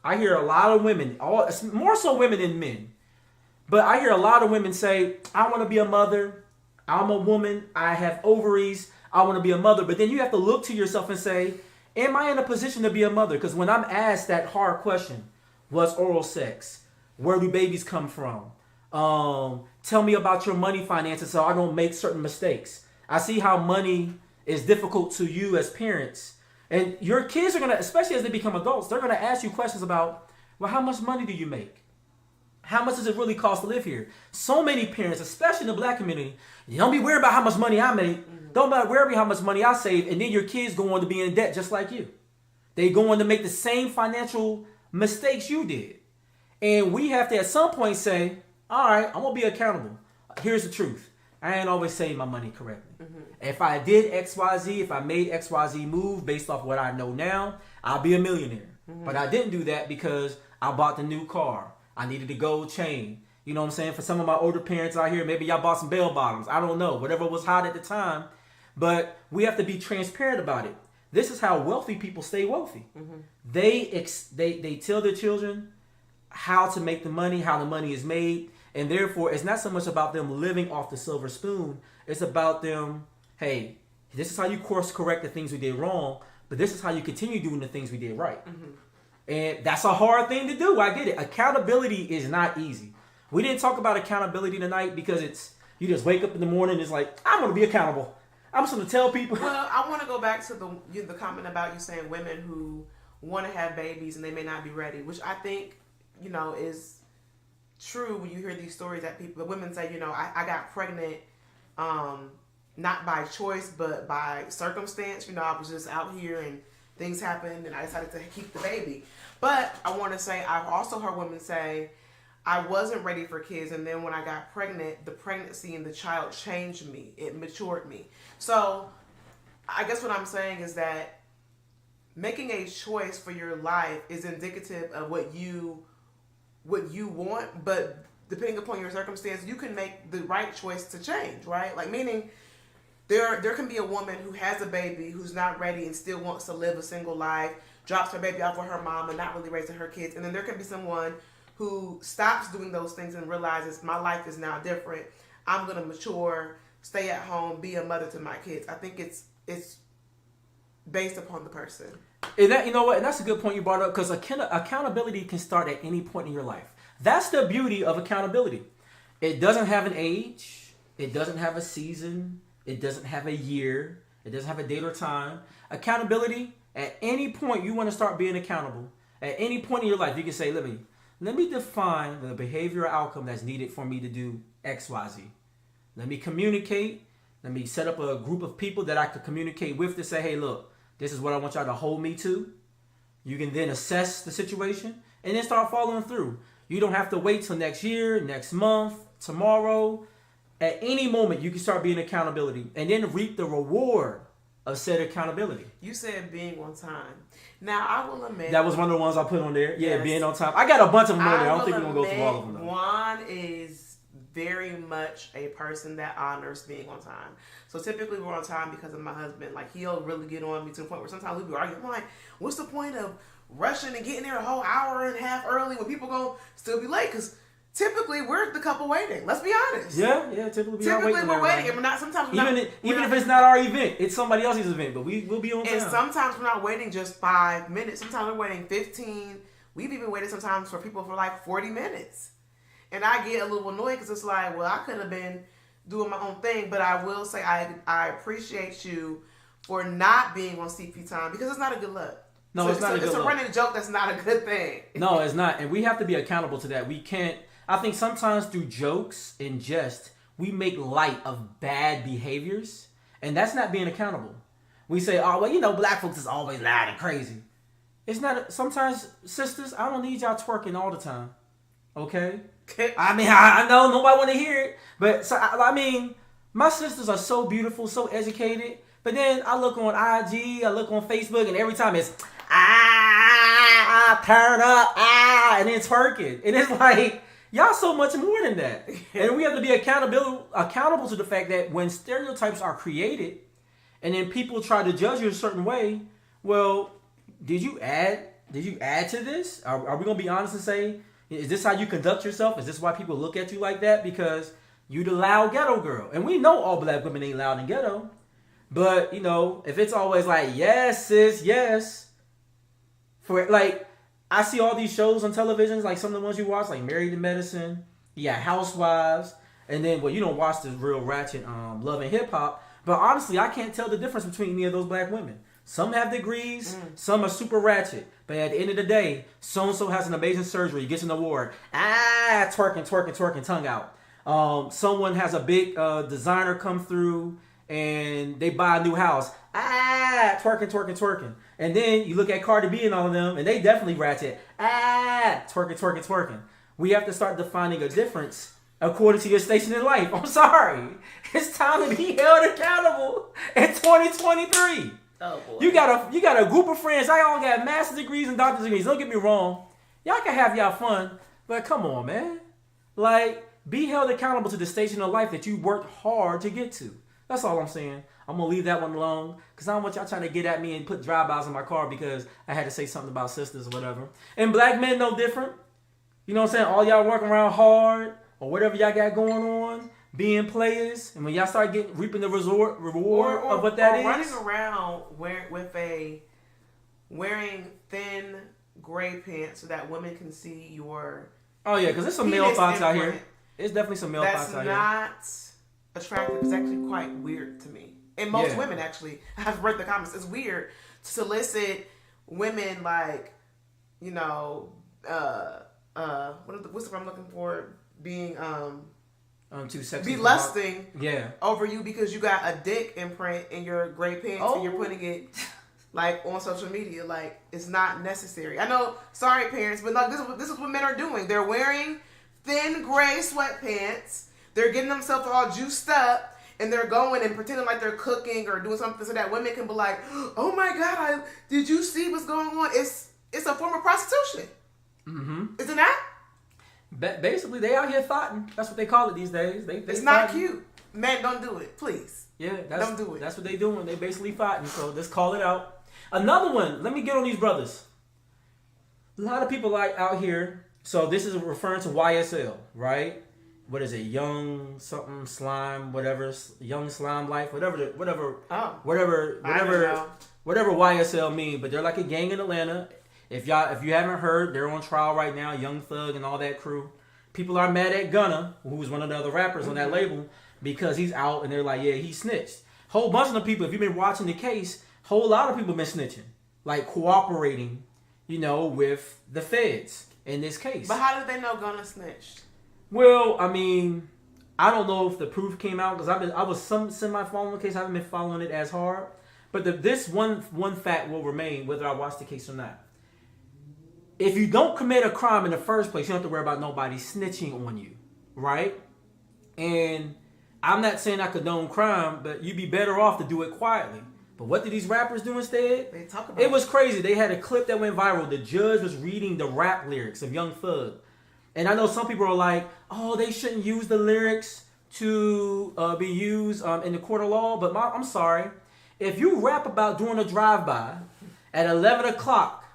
I hear a lot of women, more so women than men. But I hear a lot of women say, I want to be a mother. I'm a woman. I have ovaries. I want to be a mother. But then you have to look to yourself and say, am I in a position to be a mother? Because when I'm asked that hard question, what's oral sex? Where do babies come from? Tell me about your money finances so I don't make certain mistakes. I see how money is difficult to you as parents. And your kids are going to, especially as they become adults, they're going to ask you questions about, well, how much money do you make? How much does it really cost to live here? So many parents, especially in the black community, you don't be worried about how much money I make. Mm-hmm. Don't be worried about how much money I save. And then your kids go on to be in debt just like you. They go on to make the same financial mistakes you did. And we have to at some point say, all right, I'm going to be accountable. Here's the truth. I ain't always saying my money correctly. Mm-hmm. If I did XYZ, if I made XYZ move based off what I know now, I'll be a millionaire. Mm-hmm. But I didn't do that because I bought the new car. I needed a gold chain. You know what I'm saying? For some of my older parents out here, maybe y'all bought some bell bottoms. I don't know. Whatever was hot at the time. But we have to be transparent about it. This is how wealthy people stay wealthy. Mm-hmm. They tell their children how to make the money, how the money is made. And therefore, it's not so much about them living off the silver spoon. It's about them, hey, this is how you course correct the things we did wrong, but this is how you continue doing the things we did right. Mm-hmm. And that's a hard thing to do. I get it. Accountability is not easy. We didn't talk about accountability tonight because you just wake up in the morning and it's like, I'm going to be accountable. I'm just going to tell people. Well, I want to go back to the comment about you saying women who want to have babies and they may not be ready, which I think, is true when you hear these stories that women say, I got pregnant, not by choice, but by circumstance. I was just out here and, things happened and I decided to keep the baby. But I want to say, I've also heard women say, I wasn't ready for kids, and then when I got pregnant, the pregnancy and the child changed me. It matured me. So I guess what I'm saying is that making a choice for your life is indicative of what you want, but depending upon your circumstance, you can make the right choice to change, right? Like, meaning there can be a woman who has a baby who's not ready and still wants to live a single life, drops her baby off with her mom and not really raising her kids. And then there can be someone who stops doing those things and realizes my life is now different. I'm going to mature, stay at home, be a mother to my kids. I think it's based upon the person. And that, you know what? And that's a good point you brought up, because accountability can start at any point in your life. That's the beauty of accountability. It doesn't have an age. It doesn't have a season. It doesn't have a year. It doesn't have a date or time. Accountability, at any point you want to start being accountable, at any point in your life, you can say, let me define the behavioral outcome that's needed for me to do X, Y, Z. Let me communicate. Let me set up a group of people that I could communicate with to say, hey, look, this is what I want y'all to hold me to. You can then assess the situation and then start following through. You don't have to wait till next year, next month, tomorrow. At any moment, you can start being accountability and then reap the reward of said accountability. You said being on time. Now, I will admit, that was one of the ones I put on there. Yeah, yes. Being on time. I got a bunch of them on there. I don't think we're going to go through all of them, though. Juan is very much a person that honors being on time. So typically we're on time because of my husband. Like, he'll really get on me to the point where sometimes we'll be arguing. I'm like, what's the point of rushing and getting there a whole hour and a half early when people going to still be late? Because typically we're the couple waiting. Let's be honest. Yeah. Typically we're waiting. And we're not. Sometimes we're even if it's not our event, it's somebody else's event. But we'll be on time. And sometimes we're not waiting just 5 minutes. Sometimes we're waiting 15. We've even waited sometimes for people for like 40 minutes. And I get a little annoyed because it's like, well, I could have been doing my own thing. But I will say I appreciate you for not being on CP time, because it's not a good look. No, it's not a good look. It's a running joke that's not a good thing. No, it's not. And we have to be accountable to that. We can't. I think sometimes through jokes and jest, we make light of bad behaviors. And that's not being accountable. We say, oh, well, black folks is always loud and crazy. It's not. Sometimes, sisters, I don't need y'all twerking all the time. Okay? I mean, I know nobody want to hear it. But, so, I mean, my sisters are so beautiful, so educated. But then I look on IG, I look on Facebook, and every time it's, turn up, and then twerking. And it's like, y'all so much more than that. And we have to be accountable to the fact that when stereotypes are created and then people try to judge you a certain way, well, did you add to this? Are we going to be honest and say, is this how you conduct yourself? Is this why people look at you like that? Because you the loud ghetto girl. And we know all black women ain't loud and ghetto. But, if it's always like, yes, sis, yes. For like, I see all these shows on television, like some of the ones you watch, like Married to Medicine, you got Housewives, and then, well, you don't watch the real ratchet Love and Hip Hop. But honestly, I can't tell the difference between any of those black women. Some have degrees, some are super ratchet. But at the end of the day, so-and-so has an amazing surgery, gets an award. Twerking, tongue out. Someone has a big designer come through and they buy a new house. Twerking. And then you look at Cardi B and all of them, and they definitely ratchet. Twerking. We have to start defining a difference according to your station in life. I'm sorry. It's time to be held accountable in 2023. Oh boy. You got a group of friends. I all got master's degrees and doctor's degrees. Don't get me wrong. Y'all can have y'all fun, but come on, man. Like, be held accountable to the station of life that you worked hard to get to. That's all I'm saying. I'm going to leave that one alone because I don't want y'all trying to get at me and put drive-bys in my car because I had to say something about sisters or whatever. And black men no different. You know what I'm saying? All y'all working around hard or whatever y'all got going on, being players. And when y'all start reaping the reward of what that is. Running around wearing thin gray pants so that women can see your Oh, yeah, because there's some male thoughts out here. There's definitely some male thoughts out here. That's not attractive. It's actually quite weird to me. And most women, actually, I've read the comments. It's weird to solicit women like, what's the word I'm looking for? Being too sexy. Be lusting over you because you got a dick imprint in your gray pants and you're putting it like on social media. Like, it's not necessary. I know, sorry parents, but like this is what men are doing. They're wearing thin gray sweatpants. They're getting themselves all juiced up, and they're going and pretending like they're cooking or doing something so that women can be like, "Oh my God, did you see what's going on?" It's a form of prostitution. Isn't that? Basically, they out here thotting. That's what they call it these days. It's not cute. Men, don't do it, please. Yeah, don't do it. That's what they doing. They basically fighting. So let's call it out. Another one. Let me get on these brothers. A lot of people like out here. So this is referring to YSL, right? What is it? Young something slime, whatever. Young slime life, whatever YSL mean. But they're like a gang in Atlanta. If you haven't heard, they're on trial right now. Young Thug and all that crew. People are mad at Gunna, who's one of the other rappers on that label, because he's out and they're like, yeah, he snitched. Whole bunch of the people, if you've been watching the case, whole lot of people been snitching, like cooperating, with the feds in this case. But how did they know Gunna snitched? Well, I mean, I don't know if the proof came out because I was semi following the case. I haven't been following it as hard, but this one fact will remain whether I watch the case or not. If you don't commit a crime in the first place, you don't have to worry about nobody snitching on you, right? And I'm not saying I condone crime, but you'd be better off to do it quietly. But what did these rappers do instead? They talk about it was crazy. They had a clip that went viral. The judge was reading the rap lyrics of Young Thug. And I know some people are like, oh, they shouldn't use the lyrics to be used in the court of law. But I'm sorry. If you rap about doing a drive-by at 11 o'clock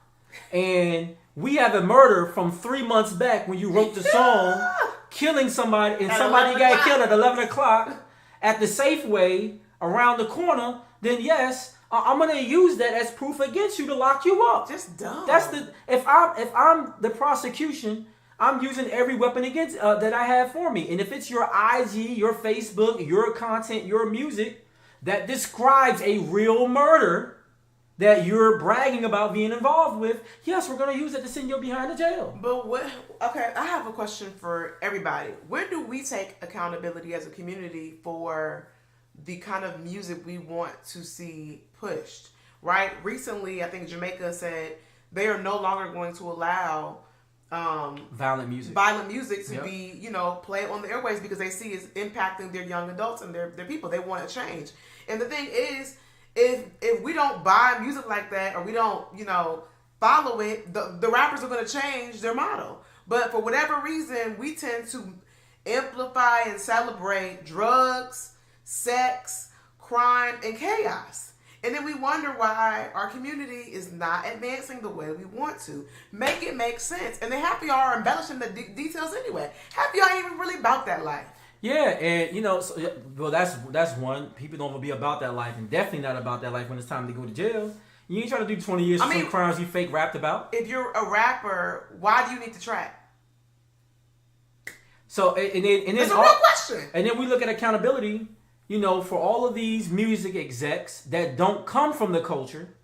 and we have a murder from 3 months back when you wrote the song, killing somebody, and somebody got killed at 11 o'clock at the Safeway around the corner, then yes, I'm gonna use that as proof against you to lock you up. Just dumb. If I'm the prosecution, I'm using every weapon against that I have for me. And if it's your IG, your Facebook, your content, your music that describes a real murder that you're bragging about being involved with, yes, we're going to use it to send you behind the jail. But okay, I have a question for everybody. Where do we take accountability as a community for the kind of music we want to see pushed, right? Recently, I think Jamaica said they are no longer going to allow violent music to be, played on the airways because they see it's impacting their young adults and their people. They want to change. And the thing is, if we don't buy music like that or we don't, follow it, the rappers are going to change their model. But for whatever reason, we tend to amplify and celebrate drugs, sex, crime, and chaos. And then we wonder why our community is not advancing the way we want to. Make it make sense. And then half of y'all are embellishing the details anyway. Half of y'all ain't even really about that life. Yeah, and that's one. People don't want to be about that life, and definitely not about that life when it's time to go to jail. You ain't trying to do 20 years for some crimes you fake rapped about. If you're a rapper, why do you need to trap? So and then it's a real question. And then we look at accountability. For all of these music execs that don't come from the culture,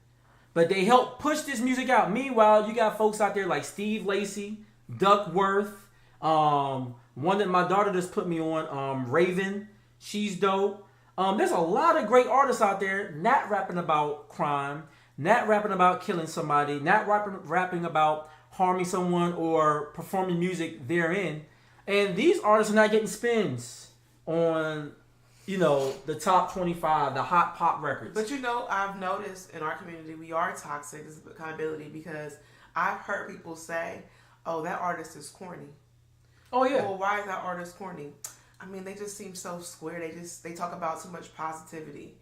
but they help push this music out. Meanwhile, you got folks out there like Steve Lacy, Duckworth, one that my daughter just put me on, Raven. She's dope. There's a lot of great artists out there not rapping about crime, not rapping about killing somebody, not rapping about harming someone or performing music therein. And these artists are not getting spins on the top 25, the hot pop records. But I've noticed in our community, we are toxic. This is accountability because I've heard people say, oh, that artist is corny. Oh, yeah. Well, why is that artist corny? I mean, they just seem so square. They talk about too much positivity.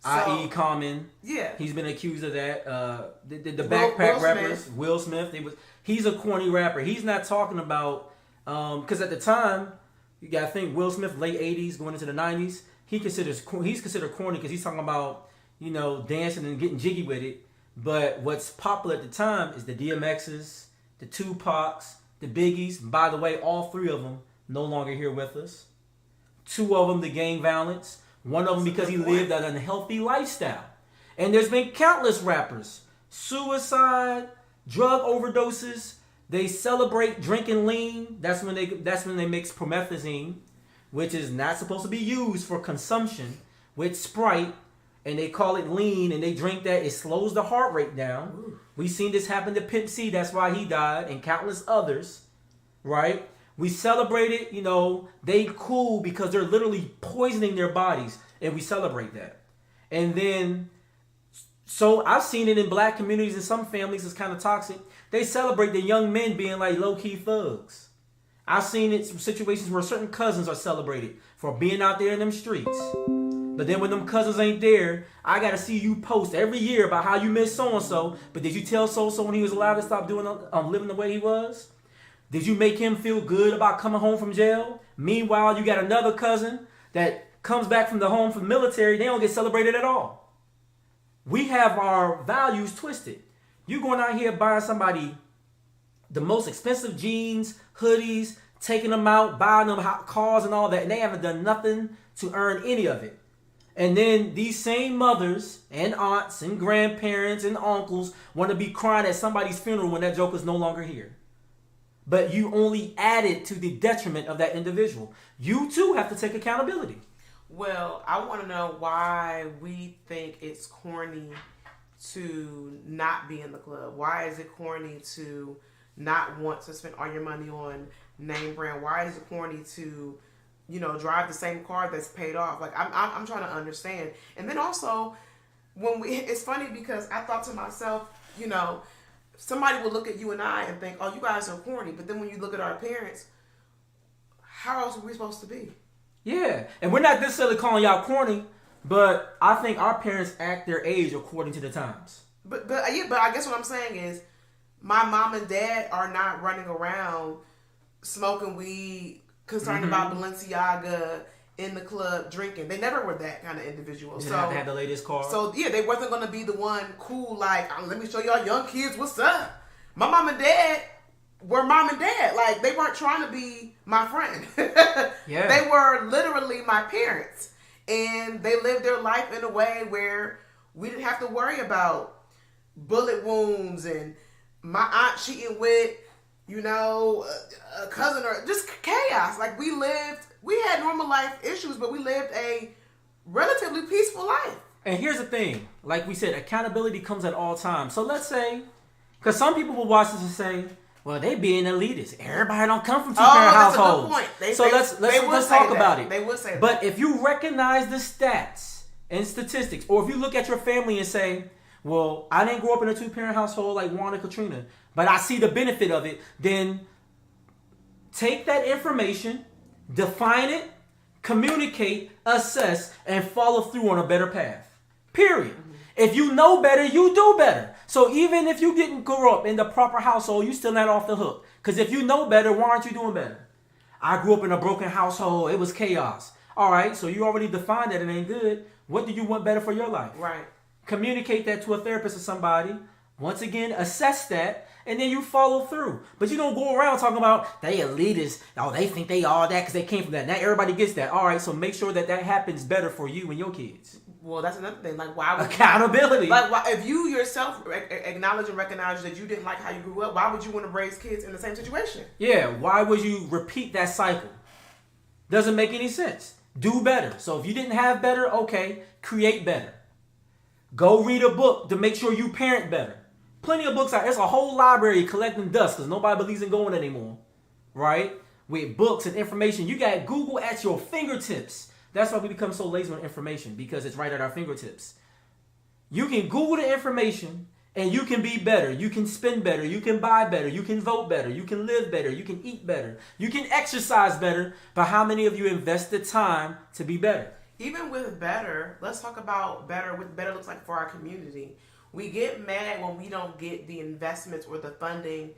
I.E. Common. Yeah. He's been accused of that. The backpack rappers, Will Smith. He's a corny rapper. He's not talking about, because at the time, you got to think Will Smith, late 80s, going into the 90s, he's considered corny because he's talking about, dancing and getting jiggy with it. But what's popular at the time is the DMXs, the Tupacs, the Biggies. By the way, all three of them no longer here with us. Two of them, the gang violence. One of them because he lived an unhealthy lifestyle. And there's been countless rappers. Suicide, drug overdoses. They celebrate drinking lean. That's when they mix promethazine, which is not supposed to be used for consumption, with Sprite. and they call it lean, and they drink that. It slows the heart rate down. Ooh. We seen this happen to Pimp C. That's why he died, and countless others, right? We celebrate it. You know, they cool because they're literally poisoning their bodies, and we celebrate that. And then, so I've seen it in black communities, and some families it's kind of toxic. They celebrate the young men being like low-key thugs. I've seen it in situations where certain cousins are celebrated for being out there in them streets. But then when them cousins ain't there, I got to see you post every year about how you miss so-and-so. But did you tell so-and-so when he was allowed to stop doing living the way he was? Did you make him feel good about coming home from jail? Meanwhile, you got another cousin that comes back from the home from the military. They don't get celebrated at all. We have our values twisted. You going out here buying somebody the most expensive jeans, hoodies, taking them out, buying them cars and all that, and they haven't done nothing to earn any of it. And then these same mothers and aunts and grandparents and uncles want to be crying at somebody's funeral when that joker's no longer here. But you only added to the detriment of that individual. You too have to take accountability. Well, I want to know why we think it's corny to not be in the club. Why is it corny to not want to spend all your money on name brand? Why is it corny to, you know, drive the same car that's paid off? Like, I'm trying to understand. And then also, it's funny because I thought to myself, you know, somebody will look at you and I and think, oh, you guys are corny. But then when you look at our parents, how else are we supposed to be? Yeah, and we're not necessarily calling y'all corny, but I think our parents act their age according to the times. But I guess what I'm saying is, my mom and dad are not running around smoking weed, concerned about Balenciaga, in the club drinking. They never were that kind of individual. They have to have the latest car. So yeah, they wasn't going to be the one cool like, let me show y'all young kids what's up. My mom and dad were mom and dad. Like, they weren't trying to be my friend. Yeah. They were literally my parents. And they lived their life in a way where we didn't have to worry about bullet wounds and my aunt cheating with, you know, a cousin, or just chaos. Like, we had normal life issues, but we lived a relatively peaceful life. And here's the thing. Like we said, accountability comes at all times. So let's say, because some people will watch this and say, well, they being elitist. Everybody don't come from two-parent households. That's a good point. So let's talk about it. They would say that. But if you recognize the stats and statistics, or if you look at your family and say, well, I didn't grow up in a two-parent household like Juan and Katrina, but I see the benefit of it, then take that information, define it, communicate, assess, and follow through on a better path. Period. Mm-hmm. If you know better, you do better. So even if you didn't grow up in the proper household, you still not off the hook. Because if you know better, why aren't you doing better? I grew up in a broken household. It was chaos. All right, so you already defined that it ain't good. What do you want better for your life? Right. Communicate that to a therapist or somebody. Once again, assess that, and then you follow through. But you don't go around talking about they elitists. Oh, they think they all that because they came from that. Not everybody gets that. All right, so make sure that happens better for you and your kids. Well, that's another thing. Like, why would accountability? If you yourself acknowledge and recognize that you didn't like how you grew up, why would you want to raise kids in the same situation? Yeah, why would you repeat that cycle? Doesn't make any sense. Do better. So if you didn't have better, okay, create better. Go read a book to make sure you parent better. Plenty of books out. There's a whole library collecting dust because nobody believes in going anymore, right? With books and information. You got Google at your fingertips. That's why we become so lazy on information, because it's right at our fingertips. You can Google the information and you can be better. You can spend better. You can buy better. You can vote better. You can live better. You can eat better. You can exercise better. But how many of you invest the time to be better? Even with better, let's talk about better, what better looks like for our community. We get mad when we don't get the investments or the funding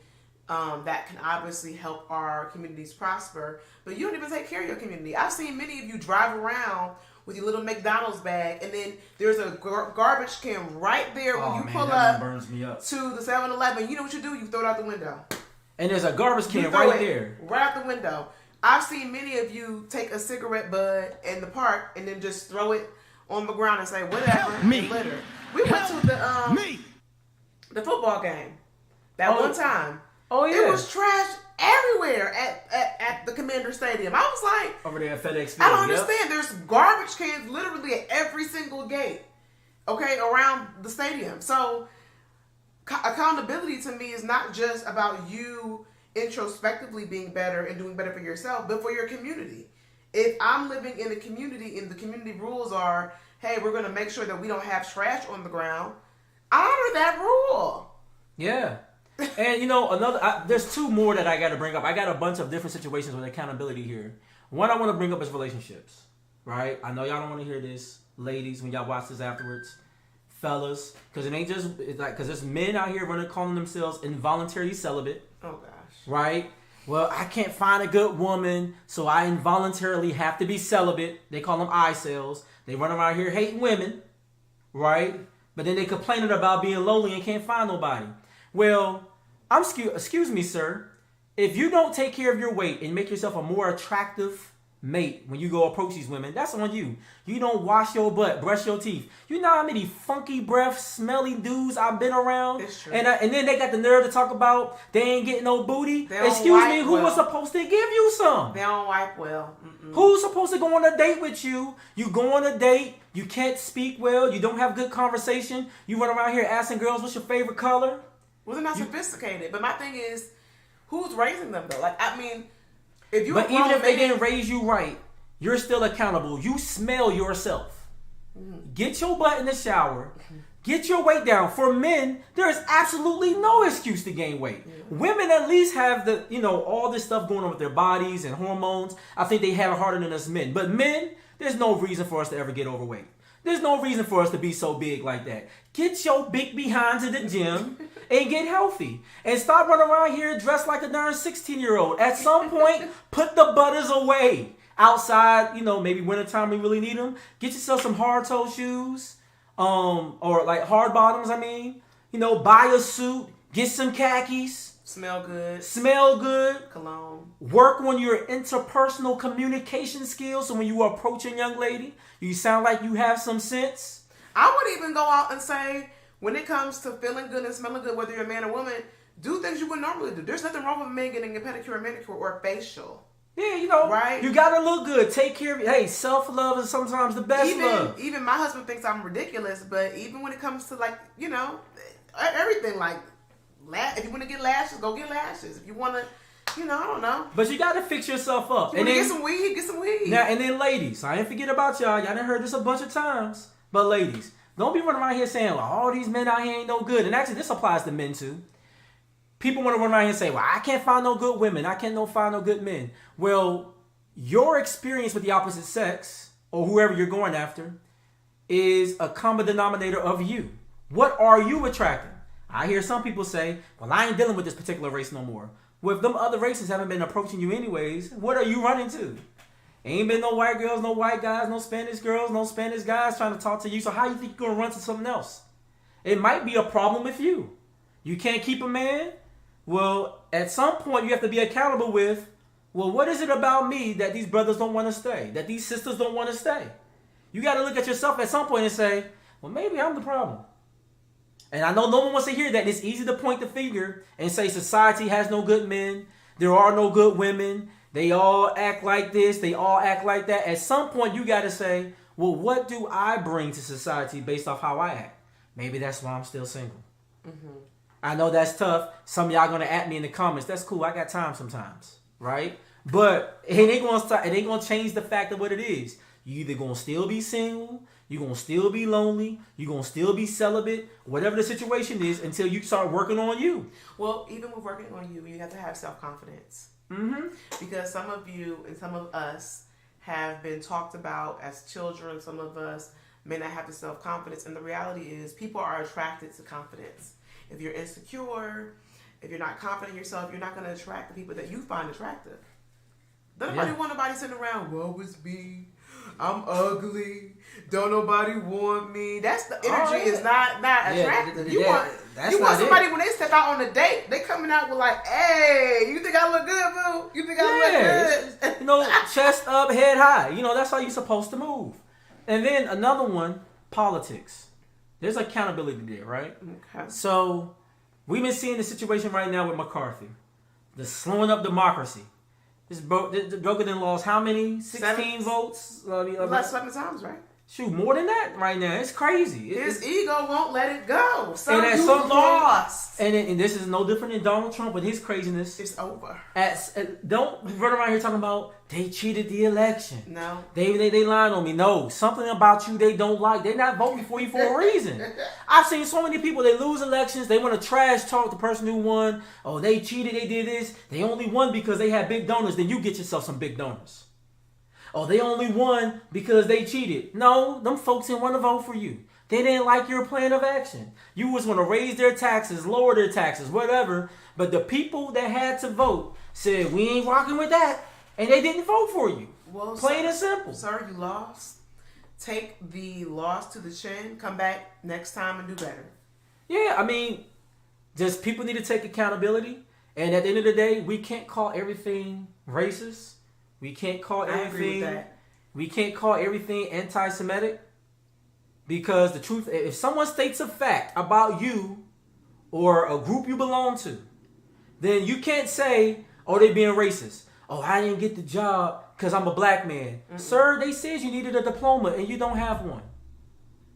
that can obviously help our communities prosper, but you don't even take care of your community. I've seen many of you drive around with your little McDonald's bag, and then there's a garbage can right there when you pull up burns me up to the 7-Eleven. You know what you do? You throw it out the window. And there's a garbage can right there. Right out the window. I've seen many of you take a cigarette butt in the park and then just throw it on the ground and say, whatever, and litter. We went to the football game that one time. Oh, yeah. It was trash everywhere at the Commander Stadium. I was like, over there at FedEx Field. I don't understand. There's garbage cans literally at every single gate. okay, around the stadium. So accountability to me is not just about you introspectively being better and doing better for yourself, but for your community. If I'm living in a community and the community rules are, hey, we're going to make sure that we don't have trash on the ground, honor that rule. Yeah. And there's two more that I got to bring up. I got a bunch of different situations with accountability here. One I want to bring up is relationships, right? I know y'all don't want to hear this, ladies, when y'all watch this afterwards. Fellas, because it ain't just, it's like, because there's men out here calling themselves involuntarily celibate. Oh, gosh. Right? Well, I can't find a good woman, so I involuntarily have to be celibate. They call them I-cells. They run around here hating women, right? But then they complaining about being lonely and can't find nobody. Well, excuse me, sir. If you don't take care of your weight and make yourself a more attractive mate when you go approach these women, that's on you. You don't wash your butt, brush your teeth. You know how many funky breath, smelly dudes I've been around? It's true. And then they got the nerve to talk about they ain't getting no booty. Excuse me, who was supposed to give you some? They don't wipe well. Who's supposed to go on a date with you? You go on a date, you can't speak well, you don't have good conversation. You run around here asking girls what's your favorite color? Well, they're not sophisticated. But my thing is, who's raising them though? Like, I mean, if you but even if they didn't raise you right, you're still accountable. You smell yourself. Get your butt in the shower. Get your weight down. For men, there is absolutely no excuse to gain weight. Women at least have all this stuff going on with their bodies and hormones. I think they have it harder than us men. But men, there's no reason for us to ever get overweight. There's no reason for us to be so big like that. Get your big behind to the gym and get healthy. And stop running around here dressed like a darn 16-year-old. At some point, put the butters away. Outside, maybe wintertime we really need them. Get yourself some hard-toe shoes. Or like hard bottoms, buy a suit. Get some khakis. Smell good. Cologne. Work on your interpersonal communication skills. So when you approach a young lady, you sound like you have some sense. I would even go out and say, when it comes to feeling good and smelling good, whether you're a man or woman, do things you would normally do. There's nothing wrong with a man getting a pedicure or manicure or facial. Yeah, right? You gotta look good. Take care of it. Hey, self-love is sometimes the best love. Even my husband thinks I'm ridiculous, but even when it comes to everything, like, if you want to get lashes, go get lashes. If you want to, I don't know. But you got to fix yourself up. You want to get some weed, get some weed. Now, and then ladies, I ain't forget about y'all. Y'all done heard this a bunch of times. But ladies, don't be running around here saying, well, all these men out here ain't no good. And actually, this applies to men too. People want to run around here and say, well, I can't find no good women. I can't find no good men. Well, your experience with the opposite sex, or whoever you're going after, is a common denominator of you. What are you attracting? I hear some people say, well, I ain't dealing with this particular race no more. Well, if them other races haven't been approaching you anyways, what are you running to? Ain't been no white girls, no white guys, no Spanish girls, no Spanish guys trying to talk to you. So how you think you're going to run to something else? It might be a problem with you. You can't keep a man? Well, at some point you have to be accountable with, well, what is it about me that these brothers don't want to stay? That these sisters don't want to stay? You got to look at yourself at some point and say, well, maybe I'm the problem. And I know no one wants to hear that. It's easy to point the finger and say society has no good men. There are no good women. They all act like this. They all act like that. At some point, you got to say, well, what do I bring to society based off how I act? Maybe that's why I'm still single. Mm-hmm. I know that's tough. Some of y'all going to at me in the comments. That's cool. I got time sometimes. Right? But it ain't going to change the fact of what it is. You either going to still be single, you're going to still be lonely, you're going to still be celibate, whatever the situation is, until you start working on you. Well, even with working on you, you have to have self-confidence. Mm-hmm. Because some of you and some of us have been talked about as children. Some of us may not have the self-confidence. And the reality is people are attracted to confidence. If you're insecure, if you're not confident in yourself, you're not going to attract the people that you find attractive. Don't nobody want nobody sitting around, woe is me, I'm ugly, don't nobody want me. That's the energy is not attractive. You want somebody when they step out on a date, they coming out with like, hey, you think I look good, boo? You think I look good? Chest up, head high. That's how you're supposed to move. And then another one, politics. There's accountability there, right? Okay. So we've been seeing the situation right now with McCarthy. The slowing up democracy. This broker then lost how many? 16 votes? Last 7 times, right? Shoot, more than that right now. It's crazy. His ego won't let it go. So and at you some point, lost. And this is no different than Donald Trump with his craziness. It's over. Don't run around here talking about they cheated the election. No. They lied on me. No. Something about you they don't like. They're not voting for you for a reason. I've seen so many people, they lose elections. They want to trash talk the person who won. Oh, they cheated. They did this. They only won because they had big donors. Then you get yourself some big donors. Oh, they only won because they cheated. No, them folks didn't want to vote for you. They didn't like your plan of action. You was going to raise their taxes, lower their taxes, whatever. But the people that had to vote said, we ain't rocking with that. And they didn't vote for you. Well, plain and simple. Sir, you lost. Take the loss to the chin. Come back next time and do better. Yeah, I mean, just people need to take accountability. And at the end of the day, we can't call everything racist. We can't call everything. We can't call everything anti-Semitic, because the truth, if someone states a fact about you or a group you belong to, then you can't say, "Oh, they being racist." Oh, I didn't get the job because I'm a black man. Mm-mm. Sir, they said you needed a diploma and you don't have one.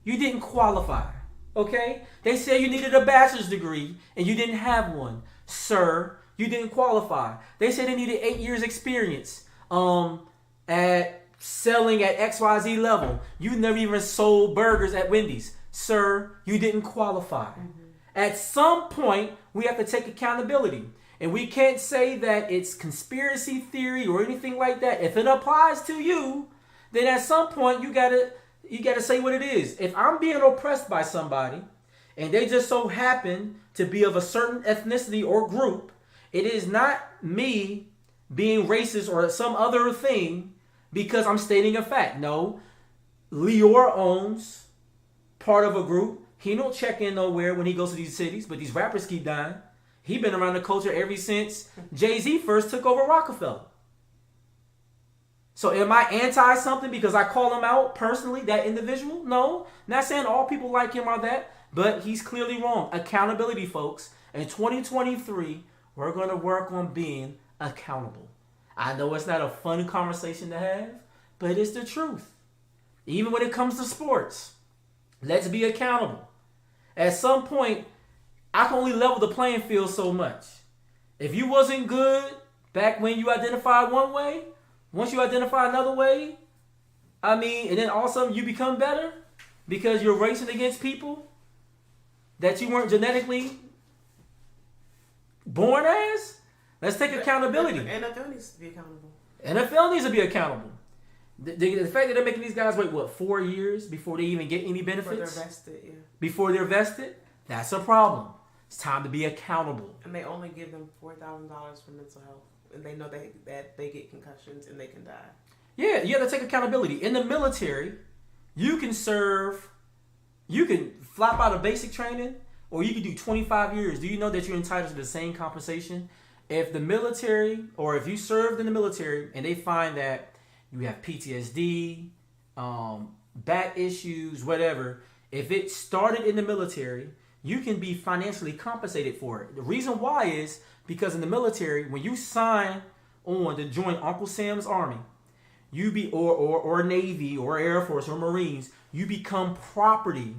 You didn't qualify. Okay? They said you needed a bachelor's degree and you didn't have one. Sir, you didn't qualify. They said they needed 8 years experience at selling at XYZ level. You never even sold burgers at Wendy's. Sir, you didn't qualify. Mm-hmm. At some point, we have to take accountability. And we can't say that it's conspiracy theory or anything like that. If it applies to you, then at some point you gotta say what it is. If I'm being oppressed by somebody and they just so happen to be of a certain ethnicity or group, it is not me being racist or some other thing because I'm stating a fact. No, Lior owns part of a group. He don't check in nowhere when he goes to these cities, but these rappers keep dying. He been around the culture ever since Jay-Z first took over Rockefeller. So am I anti something because I call him out personally, that individual? No, not saying all people like him are that, but he's clearly wrong. Accountability, folks. In 2023, we're going to work on being accountable. I know it's not a fun conversation to have, but it's the truth. Even when it comes to sports, let's be accountable. At some point, I can only level the playing field so much. If you wasn't good back when you identified one way, once you identify another way, and then all of a sudden you become better because you're racing against people that you weren't genetically born as, let's take accountability. NFL needs to be accountable. NFL needs to be accountable. The fact that they're making these guys wait, 4 years before they even get any benefits? Before they're vested, that's a problem. It's time to be accountable. And they only give them $4,000 for mental health. And they know that they get concussions and they can die. Yeah, you have to take accountability. In the military, you can flop out of basic training, or you can do 25 years. Do you know that you're entitled to the same compensation? If the military, or if you served in the military and they find that you have PTSD, back issues, whatever, if it started in the military, you can be financially compensated for it. The reason why is because in the military, when you sign on to join Uncle Sam's Army, you be or Navy or Air Force or Marines, you become property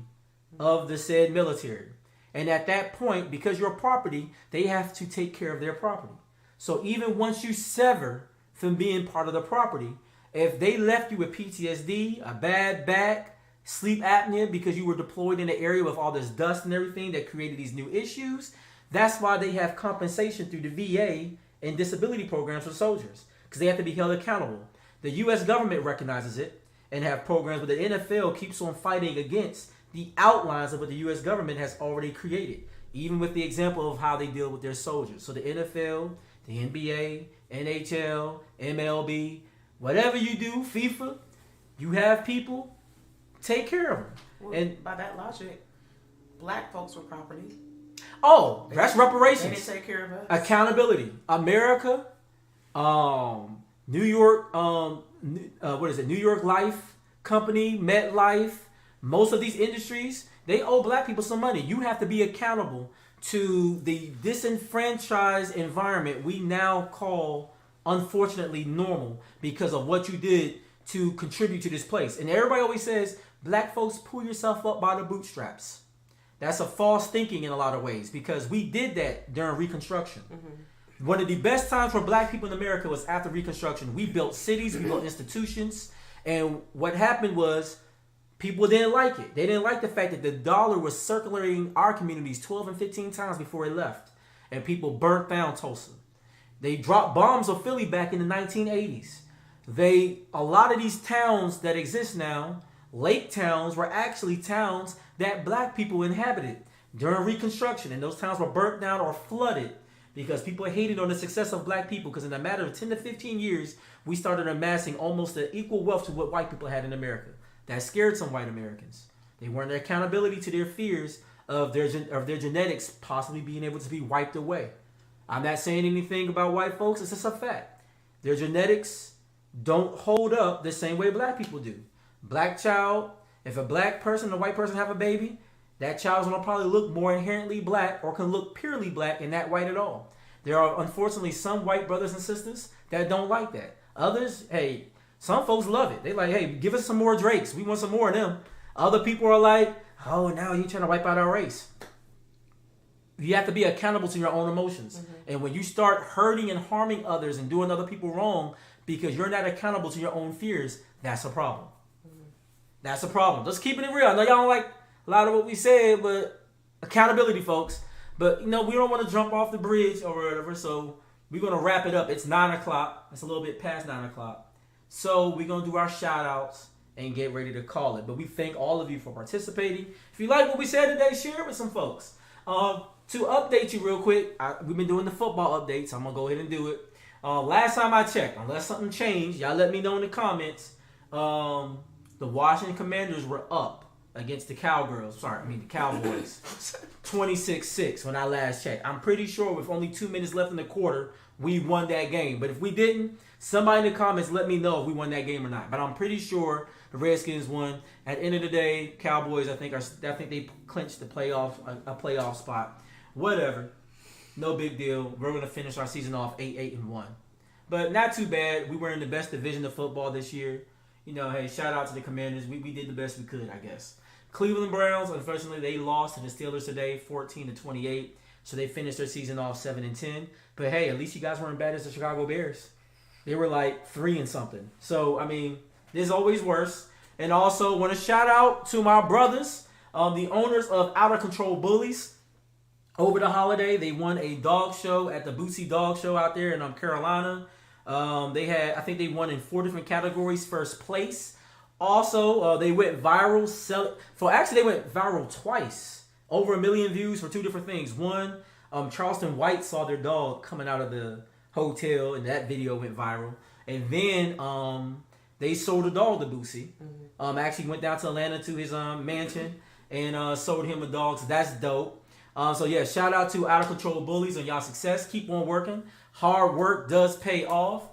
of the said military. And at that point, because you're property, they have to take care of their property. So even once you sever from being part of the property, if they left you with PTSD, a bad back, sleep apnea because you were deployed in an area with all this dust and everything that created these new issues, that's why they have compensation through the VA and disability programs for soldiers, because they have to be held accountable. The U.S. government recognizes it and have programs, but the NFL keeps on fighting against the outlines of what the U.S. government has already created, even with the example of how they deal with their soldiers. So the NFL, the NBA, NHL, MLB, whatever you do, FIFA, you have people, take care of them. Well, and by that logic, black folks were property. Oh, that's reparations. They didn't take care of us. Accountability. America, New York, New York Life Company, MetLife, most of these industries, they owe black people some money. You have to be accountable to the disenfranchised environment we now call, unfortunately, normal because of what you did to contribute to this place. And everybody always says, black folks, pull yourself up by the bootstraps. That's a false thinking in a lot of ways, because we did that during Reconstruction. One of the best times for black people in America was after Reconstruction. We built cities, we built institutions, and what happened was people didn't like it. They didn't like the fact that the dollar was circulating our communities 12 and 15 times before it left, and people burnt down Tulsa. They dropped bombs on Philly back in the 1980s. A lot of these towns that exist now, lake towns, were actually towns that black people inhabited during Reconstruction, and those towns were burnt down or flooded because people hated on the success of black people, because in a matter of 10 to 15 years, we started amassing almost an equal wealth to what white people had in America. That scared some white Americans. They weren't accountability to their fears of their genetics possibly being able to be wiped away. I'm not saying anything about white folks. It's just a fact. Their genetics don't hold up the same way black people do. Black child, if a black person and a white person have a baby, that child's going to probably look more inherently black or can look purely black and not white at all. There are unfortunately some white brothers and sisters that don't like that. Others, hey, some folks love it. They like, hey, give us some more Drakes. We want some more of them. Other people are like, oh, now you're trying to wipe out our race. You have to be accountable to your own emotions. And when you start hurting and harming others and doing other people wrong because you're not accountable to your own fears, that's a problem. That's a problem. Just keeping it real. I know y'all don't like a lot of what we said, but accountability, folks. But, we don't want to jump off the bridge or whatever, so we're going to wrap it up. It's 9 o'clock. It's a little bit past 9 o'clock. So we're going to do our shout-outs and get ready to call it. But we thank all of you for participating. If you like what we said today, share it with some folks. To update you real quick, we've been doing the football updates. I'm going to go ahead and do it. Last time I checked, unless something changed, y'all let me know in the comments. The Washington Commanders were up against the Cowboys. The Cowboys. 26-6 when I last checked. I'm pretty sure with only 2 minutes left in the quarter, we won that game. But if we didn't, somebody in the comments let me know if we won that game or not. But I'm pretty sure the Redskins won. At the end of the day, Cowboys, I think they clinched the playoff, a playoff spot. Whatever. No big deal. We're going to finish our season off 8-1. But not too bad. We were in the best division of football this year. Hey, shout out to the Commanders. We did the best we could, I guess. Cleveland Browns, unfortunately, they lost to the Steelers today, 14-28. So they finished their season off 7-10. But hey, at least you guys weren't bad as the Chicago Bears. They were like 3 and something. So, there's always worse. And also want to shout out to my brothers, the owners of Out of Control Bullies. Over the holiday, they won a dog show at the Bootsy Dog Show out there in Carolina. I think they won in 4 different categories, first place. Also, they went viral. They went viral twice. Over 1 million views for 2 different things. One, Charleston White saw their dog coming out of the hotel, and that video went viral. And then they sold a dog to Bootsy. Actually went down to Atlanta to his mansion and sold him a dog. So that's dope. Shout out to Out of Control Bullies on y'all success. Keep on working. Hard work does pay off.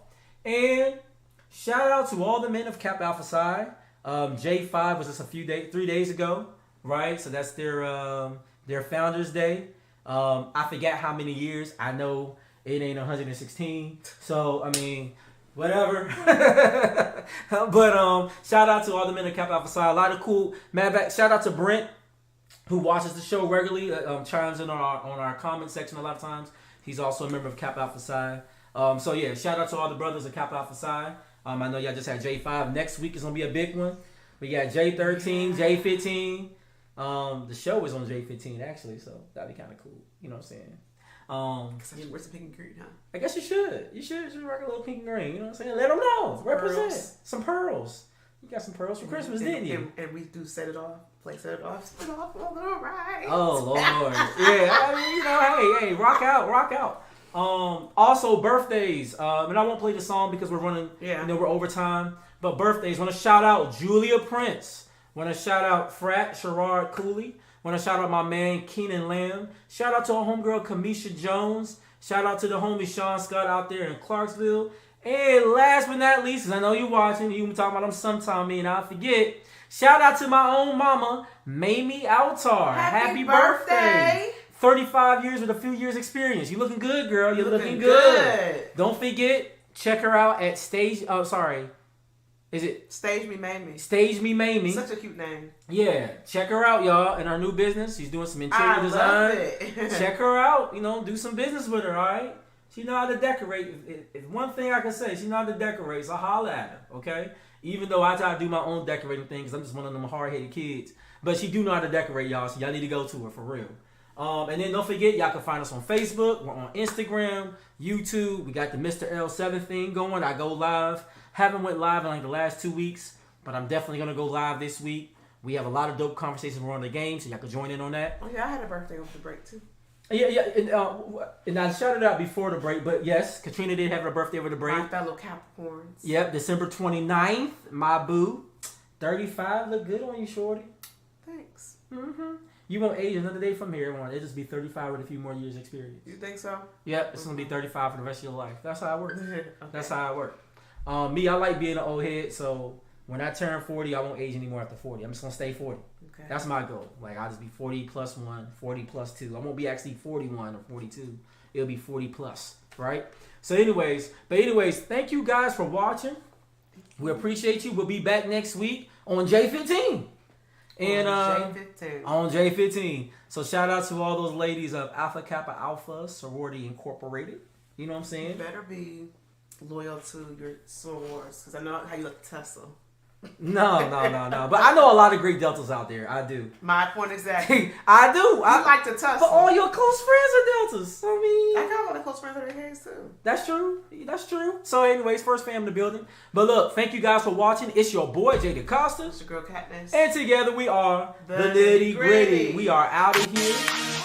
And shout out to all the men of Kappa Alpha Psi. J5 was just 3 days ago, right? So that's their Founders Day. I forget how many years. I know it ain't 116. So, whatever. But shout out to all the men of Kappa Alpha Psi. A lot of cool. Shout out to Brent, who watches the show regularly, chimes in on our comment section a lot of times. He's also a member of Kappa Alpha Psi. Shout out to all the brothers of Kappa Alpha Psi. I know y'all just had J5. Next week is going to be a big one. We got J13, J15. The show is on J15, actually, so that'd be kind of cool. You know what I'm saying? I should wear some pink and green, huh? I guess you should. You should rock a little pink and green. You know what I'm saying? Let them know. Represent. Pearls. Some pearls. You got some pearls for Christmas, didn't you? And we do set it off. Set it off. All right. Oh, Lord. Yeah, hey, rock out. Also, birthdays. And I won't play the song because we're running, we're overtime. But birthdays. Want to shout out Julia Prince. Want to shout out Frat Sherrod Cooley. Want to shout out my man Keenan Lamb. Shout out to our homegirl Kamisha Jones. Shout out to the homie Sean Scott out there in Clarksville. And last but not least, because I know you're watching, you been talking about them sometime, and I forget. Shout out to my own mama, Mamie Altar. Happy birthday. 35 years with a few years experience. You looking good, girl. You're looking good. Don't forget, check her out at Is it Stage Me, Made Me. Stage Me, Made Me? Such a cute name. Yeah, check her out, y'all, in her new business. She's doing some interior design. Love it. Check her out. You know, do some business with her, all right? She know how to decorate. If one thing I can say, she know how to decorate, so holla at her, okay? Even though I try to do my own decorating thing, because I'm just one of them hard-headed kids. But she do know how to decorate, y'all, so y'all need to go to her, for real. And then don't forget, y'all can find us on Facebook. We're on Instagram, YouTube. We got the Mr. L7 thing going. I go live. Haven't went live in like the last 2 weeks, but I'm definitely going to go live this week. We have a lot of dope conversations around the game, so y'all can join in on that. Oh, yeah, I had a birthday over the break, too. Yeah, and I shouted out before the break, but yes, Katrina did have her birthday over the break. My fellow Capricorns. Yep, December 29th, my boo. 35, look good on you, shorty. Thanks. Mm-hmm. You won't age another day from here on. It'll just be 35 with a few more years experience. You think so? Yep, it's going to be 35 for the rest of your life. That's how it works. Okay. That's how it works. Me, I like being an old head, so when I turn 40, I won't age anymore after 40. I'm just going to stay 40. Okay. That's my goal. Like, I'll just be 40 plus 1, 40 plus 2. I won't be actually 41 or 42. It'll be 40 plus, right? So anyways, thank you guys for watching. We appreciate you. We'll be back next week on J15. And on J15. So shout out to all those ladies of Alpha Kappa Alpha Sorority Incorporated. You know what I'm saying? You better be loyal to your sorors, because I know how you like to tussle. No. But I know a lot of great deltas out there. I do. My point exactly. I do. I like to tussle. But all your close friends are deltas. I mean, I got a lot of close friends that are gays too. That's true. So anyways, first fam in the building. But look, thank you guys for watching. It's your boy, Jay DeCosta. It's your girl, Katniss. And together we are The Nitty Gritty. Gritty. We are out of here.